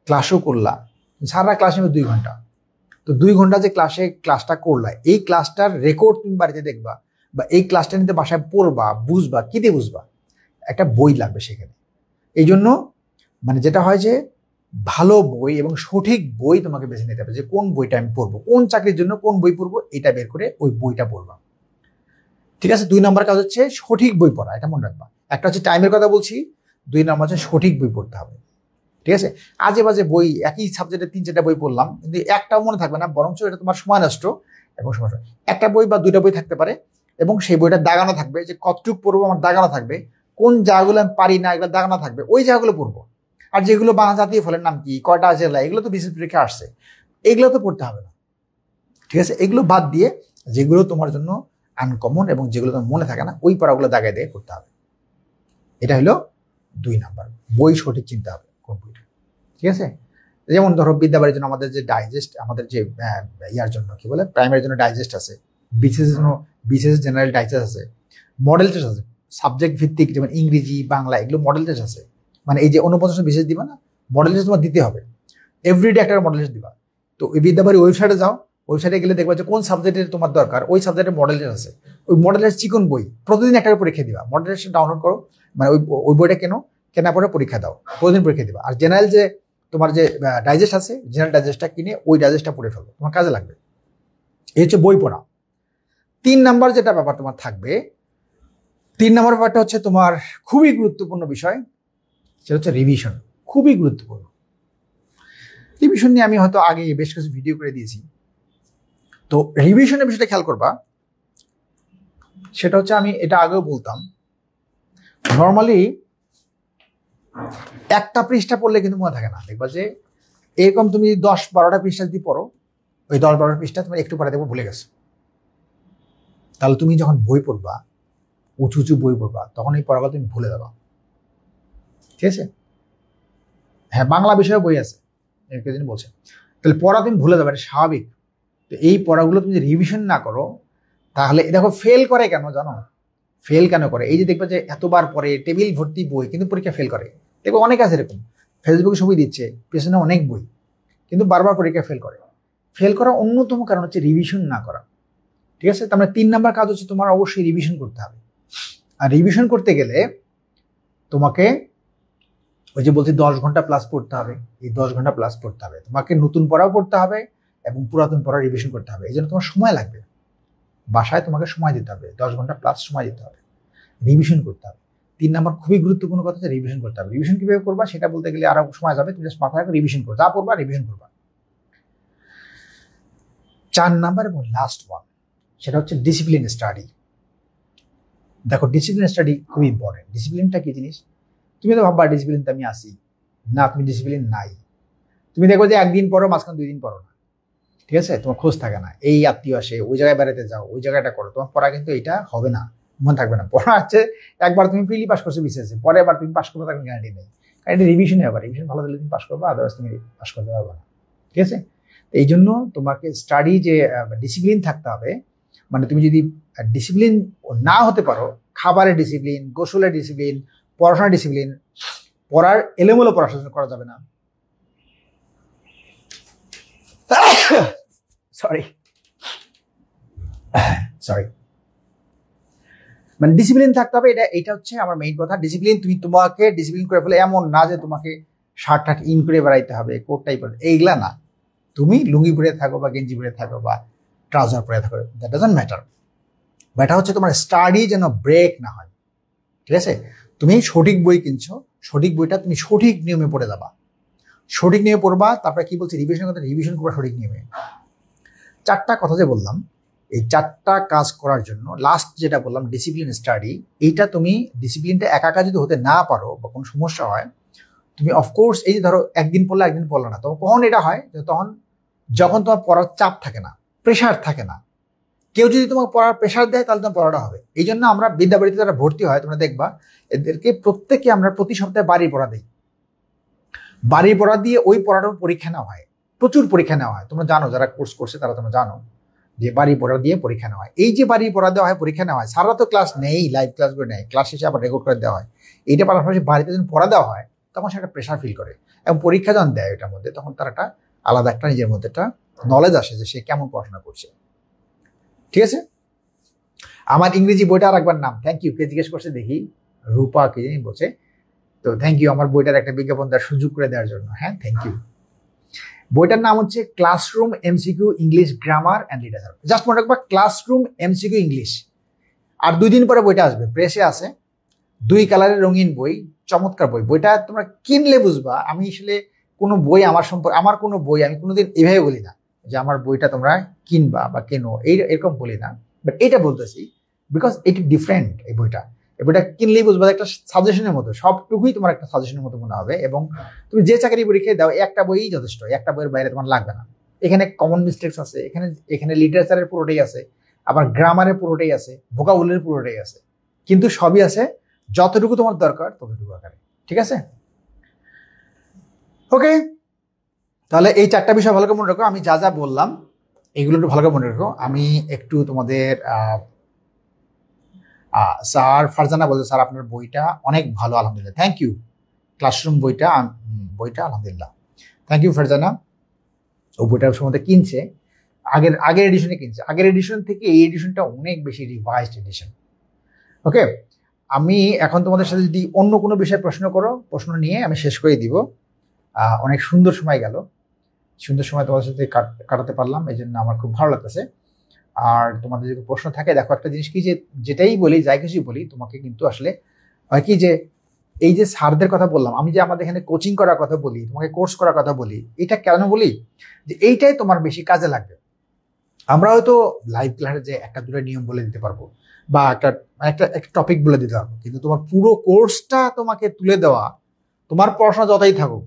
A: ক্লাসও করলা, সারা ক্লাস নেবে 2 ঘন্টা। তো 2 ঘন্টা যে ক্লাসটা করলা, এই ক্লাসটার রেকর্ড তুমি বাড়িতে দেখবা বা এই ক্লাসটা নিতে বাসায় পড়বা, বুঝবা, কি দিয়ে বুঝবা? একটা বই লাগবে সেখানে। এই জন্য মানে যেটা হয় যে ভালো বই এবং সঠিক বই তোমাকে বেছে নিতে হবে, যে কোন বইটা আমি পড়বো, কোন চাকরির জন্য কোন বই পড়বো, এটা বের করে ওই বইটা পড়বা। ঠিক আছে? 2 নম্বর কাজ হচ্ছে সঠিক বই পড়া, এটা মনে রাখবা। একটা হচ্ছে টাইমের কথা বলছি, 2 নম্বর হচ্ছে সঠিক বই পড়তে হবে। ঠিক আছে? আজে বাজে বই, একই সাবজেক্টে 3-4টা বই পড়লাম, কিন্তু একটাও মনে থাকবে না, বরঞ্চ এটা তোমার সময় নষ্ট এবং সমস্যা। একটা বই বা 2টা বই থাকতে পারে এবং সেই বইটা দাগানো থাকবে, যে কতটুকু পড়বো আমার দাগানো থাকবে, কোন জায়গাগুলো আমি পারি না এগুলো দাগানো থাকবে, ওই জায়গাগুলো পড়বো। আর যেগুলো বাংলা জাতীয় ফলের নাম কি, কয়টা জেলা, এগুলো তো বিশেষ পরীক্ষা আসছে, এগুলো তো পড়তে হবে না। ঠিক আছে? এগুলো বাদ দিয়ে যেগুলো তোমার জন্য আনকমন এবং যেগুলো তোমার মনে থাকে না, ওই পড়াগুলো দাগায় দিয়ে পড়তে হবে। এটা হলো 2 নাম্বার, বই সঠিক চিন্তা হবে কোন বইটা। ঠিক আছে? যেমন ধরো বিদ্যাবাড়ির জন্য আমাদের যে ডাইজেস্ট, আমাদের যে ইয়ার জন্য কি বলে, প্রাইমারির জন্য ডাইজেস্ট আছে, বিসিএস জন্য বিসিএস জেনারেল ডাইজেস্ট আছে, মডেল টেস্ট আছে সাবজেক্ট ভিত্তিক, যেমন ইংরেজি, বাংলা, এগুলো মডেল টেস্ট আছে। মানে এই যে 49 বিশেষ দিবা না, মডেল টেস্ট তোমার দিতে হবে, এভরিডে একটা মডেল টেস্ট দিবা। তো ওই বিদ্যাবাড়ি ওয়েবসাইটে যাও, ওয়েবসাইটে গেলে দেখবা যে কোন সাবজেক্টের তোমার দরকার, ওই সাবজেক্টের মডেল টেস্ট আছে। ওই মডেল টেস্ট চিকন বই, প্রতিদিন একটা পরীক্ষা দিবা, মডেল টেস্ট ডাউনলোড করো, মানে ওই বইটা কেনা পরে পরীক্ষা দাও, প্রতিদিন পরীক্ষা দিবা। আর জেনারেল যে তোমার যে ডাইজেস্ট আছে, জেনারেল ডাইজেস্টটা কিনে ওই ডাইজেস্টটা পড়ে ফেলো, তোমার কাজে লাগবে। এই হচ্ছে বই পড়া। 3 নাম্বার যেটা ব্যাপার তোমার থাকবে, 3 নাম্বার ব্যাপারটা হচ্ছে তোমার খুবই গুরুত্বপূর্ণ বিষয়, সেটা হচ্ছে রিভিশন। খুবই গুরুত্বপূর্ণ রিভিশন নিয়ে আমি হয়তো আগে বেশ কিছু ভিডিও করে দিয়েছি। তো রিভিশনের বিষয়টা খেয়াল করবা, সেটা হচ্ছে আমি এটা আগেও বলতাম, নর্মালি একটা পৃষ্ঠা পড়লে কিন্তু মনে থাকে না। দেখবা যে এরকম তুমি 10-12টা পৃষ্ঠা যদি পড়ো, ওই 10-12টা পৃষ্ঠা তুমি একটু পরে দেখবো ভুলে গেছো। তাহলে তুমি যখন বই পড়বা, উঁচু উঁচু বই পড়বা, তখন এই পড়াগুলো তুমি ভুলে যাবা। ঠিক আছে? হ্যাঁ, বাংলা বিষয়ে বই আছে, কেদিন বলছে, তাহলে পড়া তুমি ভুলে যাবে, এটা স্বাভাবিক। তো এই পড়াগুলো তুমি যদি রিভিশন না করো, তাহলে দেখো ফেল করে কেন জানো? ফেল কেন করে? এই যে দেখবে যে এতবার পরে টেবিল ভর্তি বই, কিন্তু পরীক্ষা ফেল করে। দেখো অনেক আছে এরকম, ফেসবুকে ছবি দিচ্ছে, পেছনে অনেক বই, কিন্তু বারবার পরীক্ষা ফেল করে। ফেল করার অন্যতম কারণ হচ্ছে রিভিশন না করা। ঠিক আছে? তার মানে 3 নাম্বার কাজ হচ্ছে তোমার অবশ্যই রিভিশন করতে হবে। আর রিভিশন করতে গেলে তোমাকে ওই যে বলছি 10 ঘন্টা প্লাস পড়তে হবে, এই 10 ঘন্টা প্লাস পড়তে হবে, তোমাকে নতুন পড়াও পড়তে হবে এবং পুরাতন পড়া রিভিশন করতে হবে। এই জন্য তোমার সময় লাগবে, বাসায় তোমাকে সময় দিতে হবে, 10 ঘন্টা প্লাস সময় দিতে হবে, রিভিশন করতে হবে। 3 নাম্বার খুবই গুরুত্বপূর্ণ কথা হচ্ছে রিভিশন করতে হবে। রিভিশন কিভাবে করবা সেটা বলতে গেলে আরো সময় যাবে, তুমি জাস্ট মাথায় রাখো রিভিশন করো, যা পড়বা রিভিশন করবা। 4 নাম্বার এবং লাস্ট ওয়ান, সেটা হচ্ছে ডিসিপ্লিন স্টাডি। দেখো ডিসিপ্লিন স্টাডি খুব ইম্পর্টেন্ট। ডিসিপ্লিনটা কি জিনিস? তুমি তো ভাববা ডিসিপ্লিনটা আমি আসি না, তুমি ডিসিপ্লিন নাই। তুমি দেখো যে একদিন পড়ো, মাঝখানে 2 দিন পড়ো না। ঠিক আছে? তোমার খোঁজ থাকে না, এই আত্মীয় আসে, ওই জায়গায় বেড়াতে যাও, ওই জায়গাটা করো, তোমার পড়া কিন্তু এটা হবে না, মনে থাকবে না। পড়া হচ্ছে একবার তুমি প্রিলি পাস করছো বিসিএস, পরে আবার তুমি পাস করবে তার গ্যারান্টি নেই, কারণ এটা রিভিশনে হবে। রিভিশন ভালো দিলে তুমি পাস করবে, আদারওয়াইজ তুমি পাস করতে পারবে না। ঠিক আছে? এই জন্য তোমাকে স্টাডি যে ডিসিপ্লিন থাকতে হবে। মানে তুমি যদি ডিসিপ্লিন না হতে পারো, খাবারের ডিসিপ্লিন, গোসলের ডিসিপ্লিন, পড়াশোনার ডিসিপ্লিন, পড়ার এলোমেলো পড়াশোনা করা যাবে না। সরি মানে ডিসিপ্লিন থাকতে হবে, এটা হচ্ছে আমার মেইন কথা। ডিসিপ্লিন, তুমি তোমাকে ডিসিপ্লিন করে ফেলে এমন না যে তোমাকে শার্ট টার্ট ইন করে বেড়াইতে হবে, কোট টাই পরে, এইগুলা না। তুমি লুঙ্গি পরে থাকো বা গেঞ্জি পরে থাকো বা ট্রাউজার পরে থাকো, দ্যাট ডাজন্ট ম্যাটার। ব্যাটা হচ্ছে তোমার স্টাডি যেন ব্রেক না হয়। ঠিক আছে? তুমি সঠিক বই কিনছো, সঠিক বইটা তুমি সঠিক নিয়মে পড়ে যাবা, সঠিক নিয়মে পড়বা। তারপরে কি বলছি, রিভিশন করতে, রিভিশন করবা সঠিক নিয়মে। 4টা কথা যে বললাম, এই 4টা কাজ করার জন্য লাস্ট যেটা বললাম ডিসিপ্লিন স্টাডি, এইটা তুমি ডিসিপ্লিনটা একা যদি হতে না পারো বা কোনো সমস্যা হয়, তুমি অফকোর্স এই যে ধরো একদিন পড়লে না, তখন কখন এটা হয় যে তখন যখন তোমার পড়ার চাপ থাকে না, প্রেশার থাকে না। কেউ যদি তোমাকে পড়ার প্রেশার দেয় তাহলে তোমার পড়াটা হবে। এই জন্য আমরা বিদ্যাবাড়িতে যারা ভর্তি হয় তোমরা দেখবা এদেরকে প্রত্যেককে আমরা প্রতি সপ্তাহে বাড়ির পড়া দিই। বাড়ির পড়া দিয়ে ওই পড়াটার পরীক্ষা নেওয়া হয়, প্রচুর পরীক্ষা নেওয়া হয়। তোমরা জানো যারা কোর্স করছে তারা তোমরা জানো যে বাড়ির পড়া দিয়ে পরীক্ষা নেওয়া হয়। এই যে বাড়ির পড়া দেওয়া হয়, পরীক্ষা নেওয়া হয়, সারা তো ক্লাস নেই, লাইভ ক্লাসগুলো নেই, ক্লাস শেষে আবার রেকর্ড করে দেওয়া হয়। এইটা পাশাপাশি বাড়িতে যখন পড়া দেওয়া হয় তখন সে একটা প্রেশার ফিল করে, এবং পরীক্ষা যখন দেয় এটার মধ্যে তখন তার একটা আলাদা একটা নিজের মধ্যে একটা নলেজ আসে যে সে কেমন পড়াশোনা করছে। ঠিক আছে, আমার ইংরেজি বইটা আর একবার নাম, থ্যাংক ইউ, কে জিজ্ঞেস করছে দেখি, রূপা কে জানি বলছে, তো থ্যাংক ইউ আমার বইটার একটা বিজ্ঞাপন দেওয়ার সুযোগ করে দেওয়ার জন্য। হ্যাঁ, থ্যাংক ইউ। বইটার নাম হচ্ছে classroom MCQ English grammar and literature. Just মনে রাখবা ক্লাসরুম এমসিকিউ ইংলিশ। আর 2 দিন পরে বইটা আসবে, প্রেসে আছে, 2 কালারের রঙিন বই, চমৎকার বই। বইটা তোমরা কিনলে বুঝবা। আমি আসলে কোনো বই আমার কোনো বই আমি কোনোদিন এভাবে বলি না যে আমার বইটা তোমরা কিনবা বা কেনো, এরকম বলি না। বাট এইটা বলতেছি বিকজ এটি ডিফারেন্ট। এই বইটা কিনলেই বুঝবা, একটা সাজেশনের মতো, সবটুকুই তোমার একটা সাজেশনের মতো মনে হবে। এবং তুমি যে চাকরি পরীক্ষায় দাও একটা বইই যথেষ্ট, একটা বইয়ের বাইরে তোমার লাগবে না। এখানে কমন মিস্টেক্স আছে, এখানে লিটারেচারের পুরোটাই আছে, আবার গ্রামারের পুরোটাই আছে, ভোকাবুলারির পুরোটাই আছে, কিন্তু সবই আছে যতটুকু তোমার দরকার ততটুকু আকারে। ঠিক আছে, ওকে। তাহলে এই 4টা বিষয় ভালো করে মনে রাখো। আমি যা যা বললাম এগুলো একটু ভালো করে মনে রাখো। আমি একটু তোমাদের স্যার ফারজানা বলছে, স্যার আপনার বইটা অনেক ভালো, আলহামদুলিল্লাহ, থ্যাংক ইউ। ক্লাসরুম বইটা আলহামদুলিল্লাহ, থ্যাংক ইউ ফারজানা। ও বইটা সম্বন্ধে কিনছে, আগের এডিশনে কিনছে। আগের এডিশন থেকে এই এডিশনটা অনেক বেশি রিভাইজড এডিশন। ওকে, আমি এখন তোমাদের সাথে যদি অন্য কোনো বিষয়ে প্রশ্ন নিয়ে আমি শেষ করে দিব। অনেক সুন্দর সময় গেল, সুন্দর সময় তোমাদের সাথে কাটাতে পারলাম, এই জন্য আমার খুব ভালো লাগতেছে। আর তোমাদের যদি প্রশ্ন থাকে, দেখো একটা জিনিস কি, যে যেটাই বলি, যাই কিছুই বলি, তোমাকে কিন্তু আসলে হয় কি, যে এই যে স্যারদের কথা বললাম, আমি যে আমাদের এখানে কোচিং করার কথা বলি, তোমাকে কোর্স করার কথা বলি, এটা কেন বলি, যে এইটাই তোমার বেশি কাজে লাগবে। আমরা হয়তো লাইভ ক্লাসে যে 1-2টা নিয়ম বলে দিতে পারবো বা একটা টপিক বলে দিতে পারবো, কিন্তু তোমার পুরো কোর্সটা তোমাকে তুলে দেওয়া, তোমার পড়াশোনা যতই থাকুক,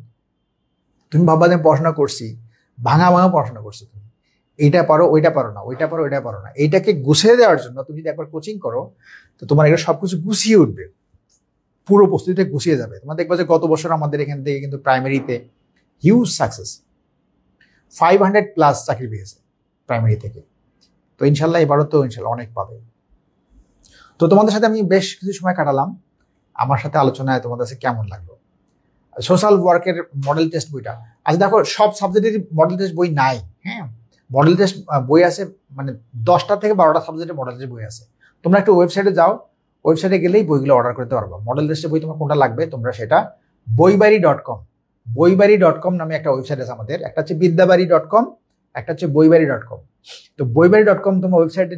A: তুমি ভাববা যে পড়াশোনা করছি, ভাঙা পড়াশোনা করছো, তুমি এইটা পারো, ওইটা পারো না, ওইটা পারো, ওইটা পারো না, এইটাকে গুছিয়ে দেওয়ার জন্য তুমি যদি একবার কোচিং করো, তো তোমার এটা সবকিছু গুছিয়ে উঠবে, পুরো প্রস্তুতিটা গুছিয়ে যাবে। তোমার দেখবা যে গত বছর আমাদের এখান থেকে কিন্তু প্রাইমারিতে হিউজ সাকসেস, 500+ চাকরি পেয়েছে প্রাইমারি থেকে। তো ইনশাল্লাহ এবারও তো ইনশাল্লাহ অনেক পাবে। তো তোমাদের সাথে আমি বেশ কিছু সময় কাটালাম, আমার সাথে আলোচনায় তোমাদের কাছে কেমন লাগলো? সোশ্যাল ওয়ার্কের মডেল টেস্ট বইটা, আচ্ছা দেখো, সব সাবজেক্টের মডেল টেস্ট বই নাই। হ্যাঁ, মডেল টেস্ট বই আছে, মানে 10টা থেকে 12টা সাবজেক্টের মডেল টেস্ট বই আছে। তোমরা একটু ওয়েবসাইটে যাও, ওয়েবসাইটে গেলেই বইগুলো অর্ডার করতে পারবো। মডেল টেস্টের বই তোমার কোনটা লাগবে, তোমরা সেটা বইবাড়ি.com, বইবাড়ি.com নামে একটা ওয়েবসাইট আছে আমাদের, একটা হচ্ছে বিদ্যাবাড়ি.com, একটা হচ্ছে বইবাড়ি.com। তো বইবাড়ি.com তোমার ওয়েবসাইটে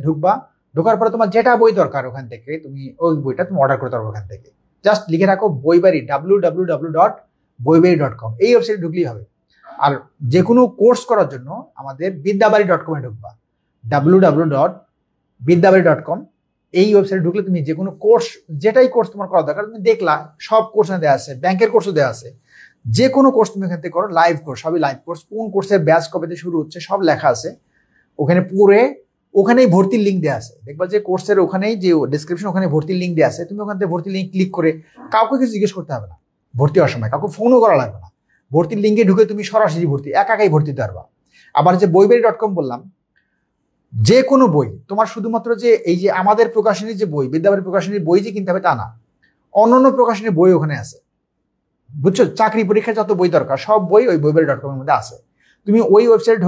A: ঢোকার পরে তোমার যেটা বই দরকার ওখান থেকে তুমি ওই বইটা তুমি অর্ডার করতে পারবো ওখান থেকে। জাস্ট লিখে রাখো বইবাড়ি, www.boibaড়ি.com, এই ওয়েবসাইটে ঢুকলেই হবে। আর যে কোনো কোর্স করার জন্য আমাদের বিদ্যাবাড়ি.com এ ঢুকবা, www.বিদ্যাবাড়ি.com, এই ওয়েবসাইটে ঢুকলে তুমি যে কোনো কোর্স, যেটাই কোর্স তোমার করা দরকার, তুমি দেখলা সব কোর্স দেওয়া আছে, ব্যাংকের কোর্সও দেওয়া আছে, যে কোনো কোর্স তুমি এখান থেকে করো, লাইভ কোর্স, সবই লাইভ কোর্স, কোন কোর্সের ব্যাচ কবে থেকে শুরু হচ্ছে সব লেখা আছে ওখানে। ওখানেই ভর্তির লিঙ্ক দেওয়া আছে, দেখবা যে কোর্সের ওখানেই যে ডেসক্রিপশন, ওখানে ভর্তির লিঙ্ক দেওয়া আছে। তুমি ওখান থেকে ভর্তির লিঙ্ক ক্লিক করে কাউকে কিছু জিজ্ঞেস করতে হবে না, ভর্তি হওয়ার সময় কাউকে ফোনও করা লাগবে না, ভর্তির লিঙ্কে ঢুকে তুমি সরাসরি একাই ভর্তি দিতে পারবা। আবার যে বইবাড়ি.com বললাম, যে কোনো বই তোমার শুধুমাত্র যে এই যে আমাদের প্রকাশনীর যে বই, বিদ্যাবাড়ি প্রকাশনীর বই যে কিনতে হবে তা না, অন্যান্য প্রকাশনীর বই ওখানে আছে, বুঝছো? চাকরি পরীক্ষার যত বই দরকার সব বই ওই বইবাড়ি.com এর মধ্যে আছে। তুমি ওই ওয়েবসাইটে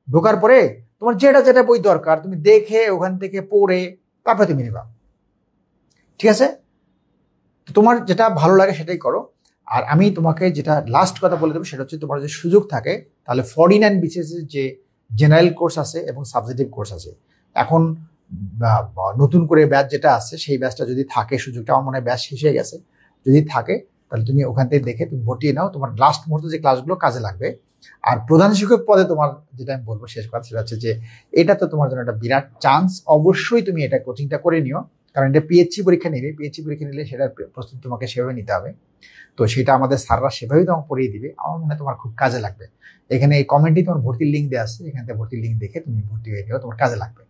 A: ঢোকার পরে তোমার যেটা বই দরকার তুমি দেখে ওখান থেকে পড়ে তারপরে তুমি নিবা। ঠিক আছে, তোমার যেটা ভালো লাগে সেটাই করো। আর আমি তোমাকে যেটা লাস্ট কথা বলে দেবো সেটা হচ্ছে, তোমার যদি সুযোগ থাকে তাহলে 49 BCS যে জেনারেল কোর্স আছে এবং সাবজেক্টিভ কোর্স আছে, এখন নতুন করে ব্যাচ যেটা আছে সেই ব্যাচটা যদি থাকে, সুযোগটা আমার মনে হয় ব্যাচ শেষ হয়ে গেছে, যদি থাকে তাহলে তুমি ওখান থেকে দেখে তুমি ভর্তি নাও, তোমার লাস্ট মুহূর্তে যে ক্লাসগুলো কাজে লাগবে। আর প্রধান শিক্ষক পদে তোমার যেটা আমি বলবো শেষ কথা, সেটা হচ্ছে যে এটা তো তোমার জন্য একটা বিরাট চান্স, অবশ্যই তুমি এটা কোচিংটা করে নিও। কারণ এটা পিএইচসি পরীক্ষা নিলে, পিএইচসি পরীক্ষা নিলে সেটার প্রস্তুতি তোমাকে সেভাবে নিতে হবে। তো সেটা আমাদের স্যাররা সেভাবেই তোমাকে পড়িয়ে দিবে। আমার মনে হয় তোমার খুব কাজে লাগবে। এখানে এই কমেন্টে তোমার ভর্তির লিঙ্ক দেওয়া আছে, এখান থেকে ভর্তির লিঙ্ক দেখে তুমি ভর্তি হয়ে নিও, তোমার কাজে লাগবে।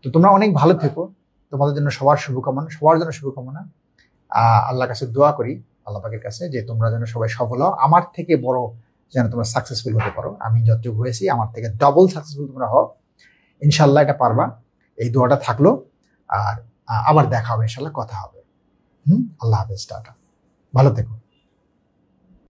A: তো তোমরা অনেক ভালো থেকো, তোমাদের জন্য সবার শুভকামনা, সবার জন্য শুভকামনা। আল্লাহর কাছে দোয়া করি, আল্লাহ পাকের কাছে, যে তোমরা যেন সবাই সফল হও, আমার থেকে বড় যেন তোমরা সাকসেসফুল হতে পারো। আমি যতটুকু হয়েছি আমার থেকে ডবল সাকসেসফুল তোমরা হও, ইনশাল্লাহ এটা পারবা। এই দোয়াটা থাকলো। আর আবার দেখা হবে ইনশাল্লাহ, কথা হবে। আল্লাহ হাফেজ, টাটা, ভালো থেকো।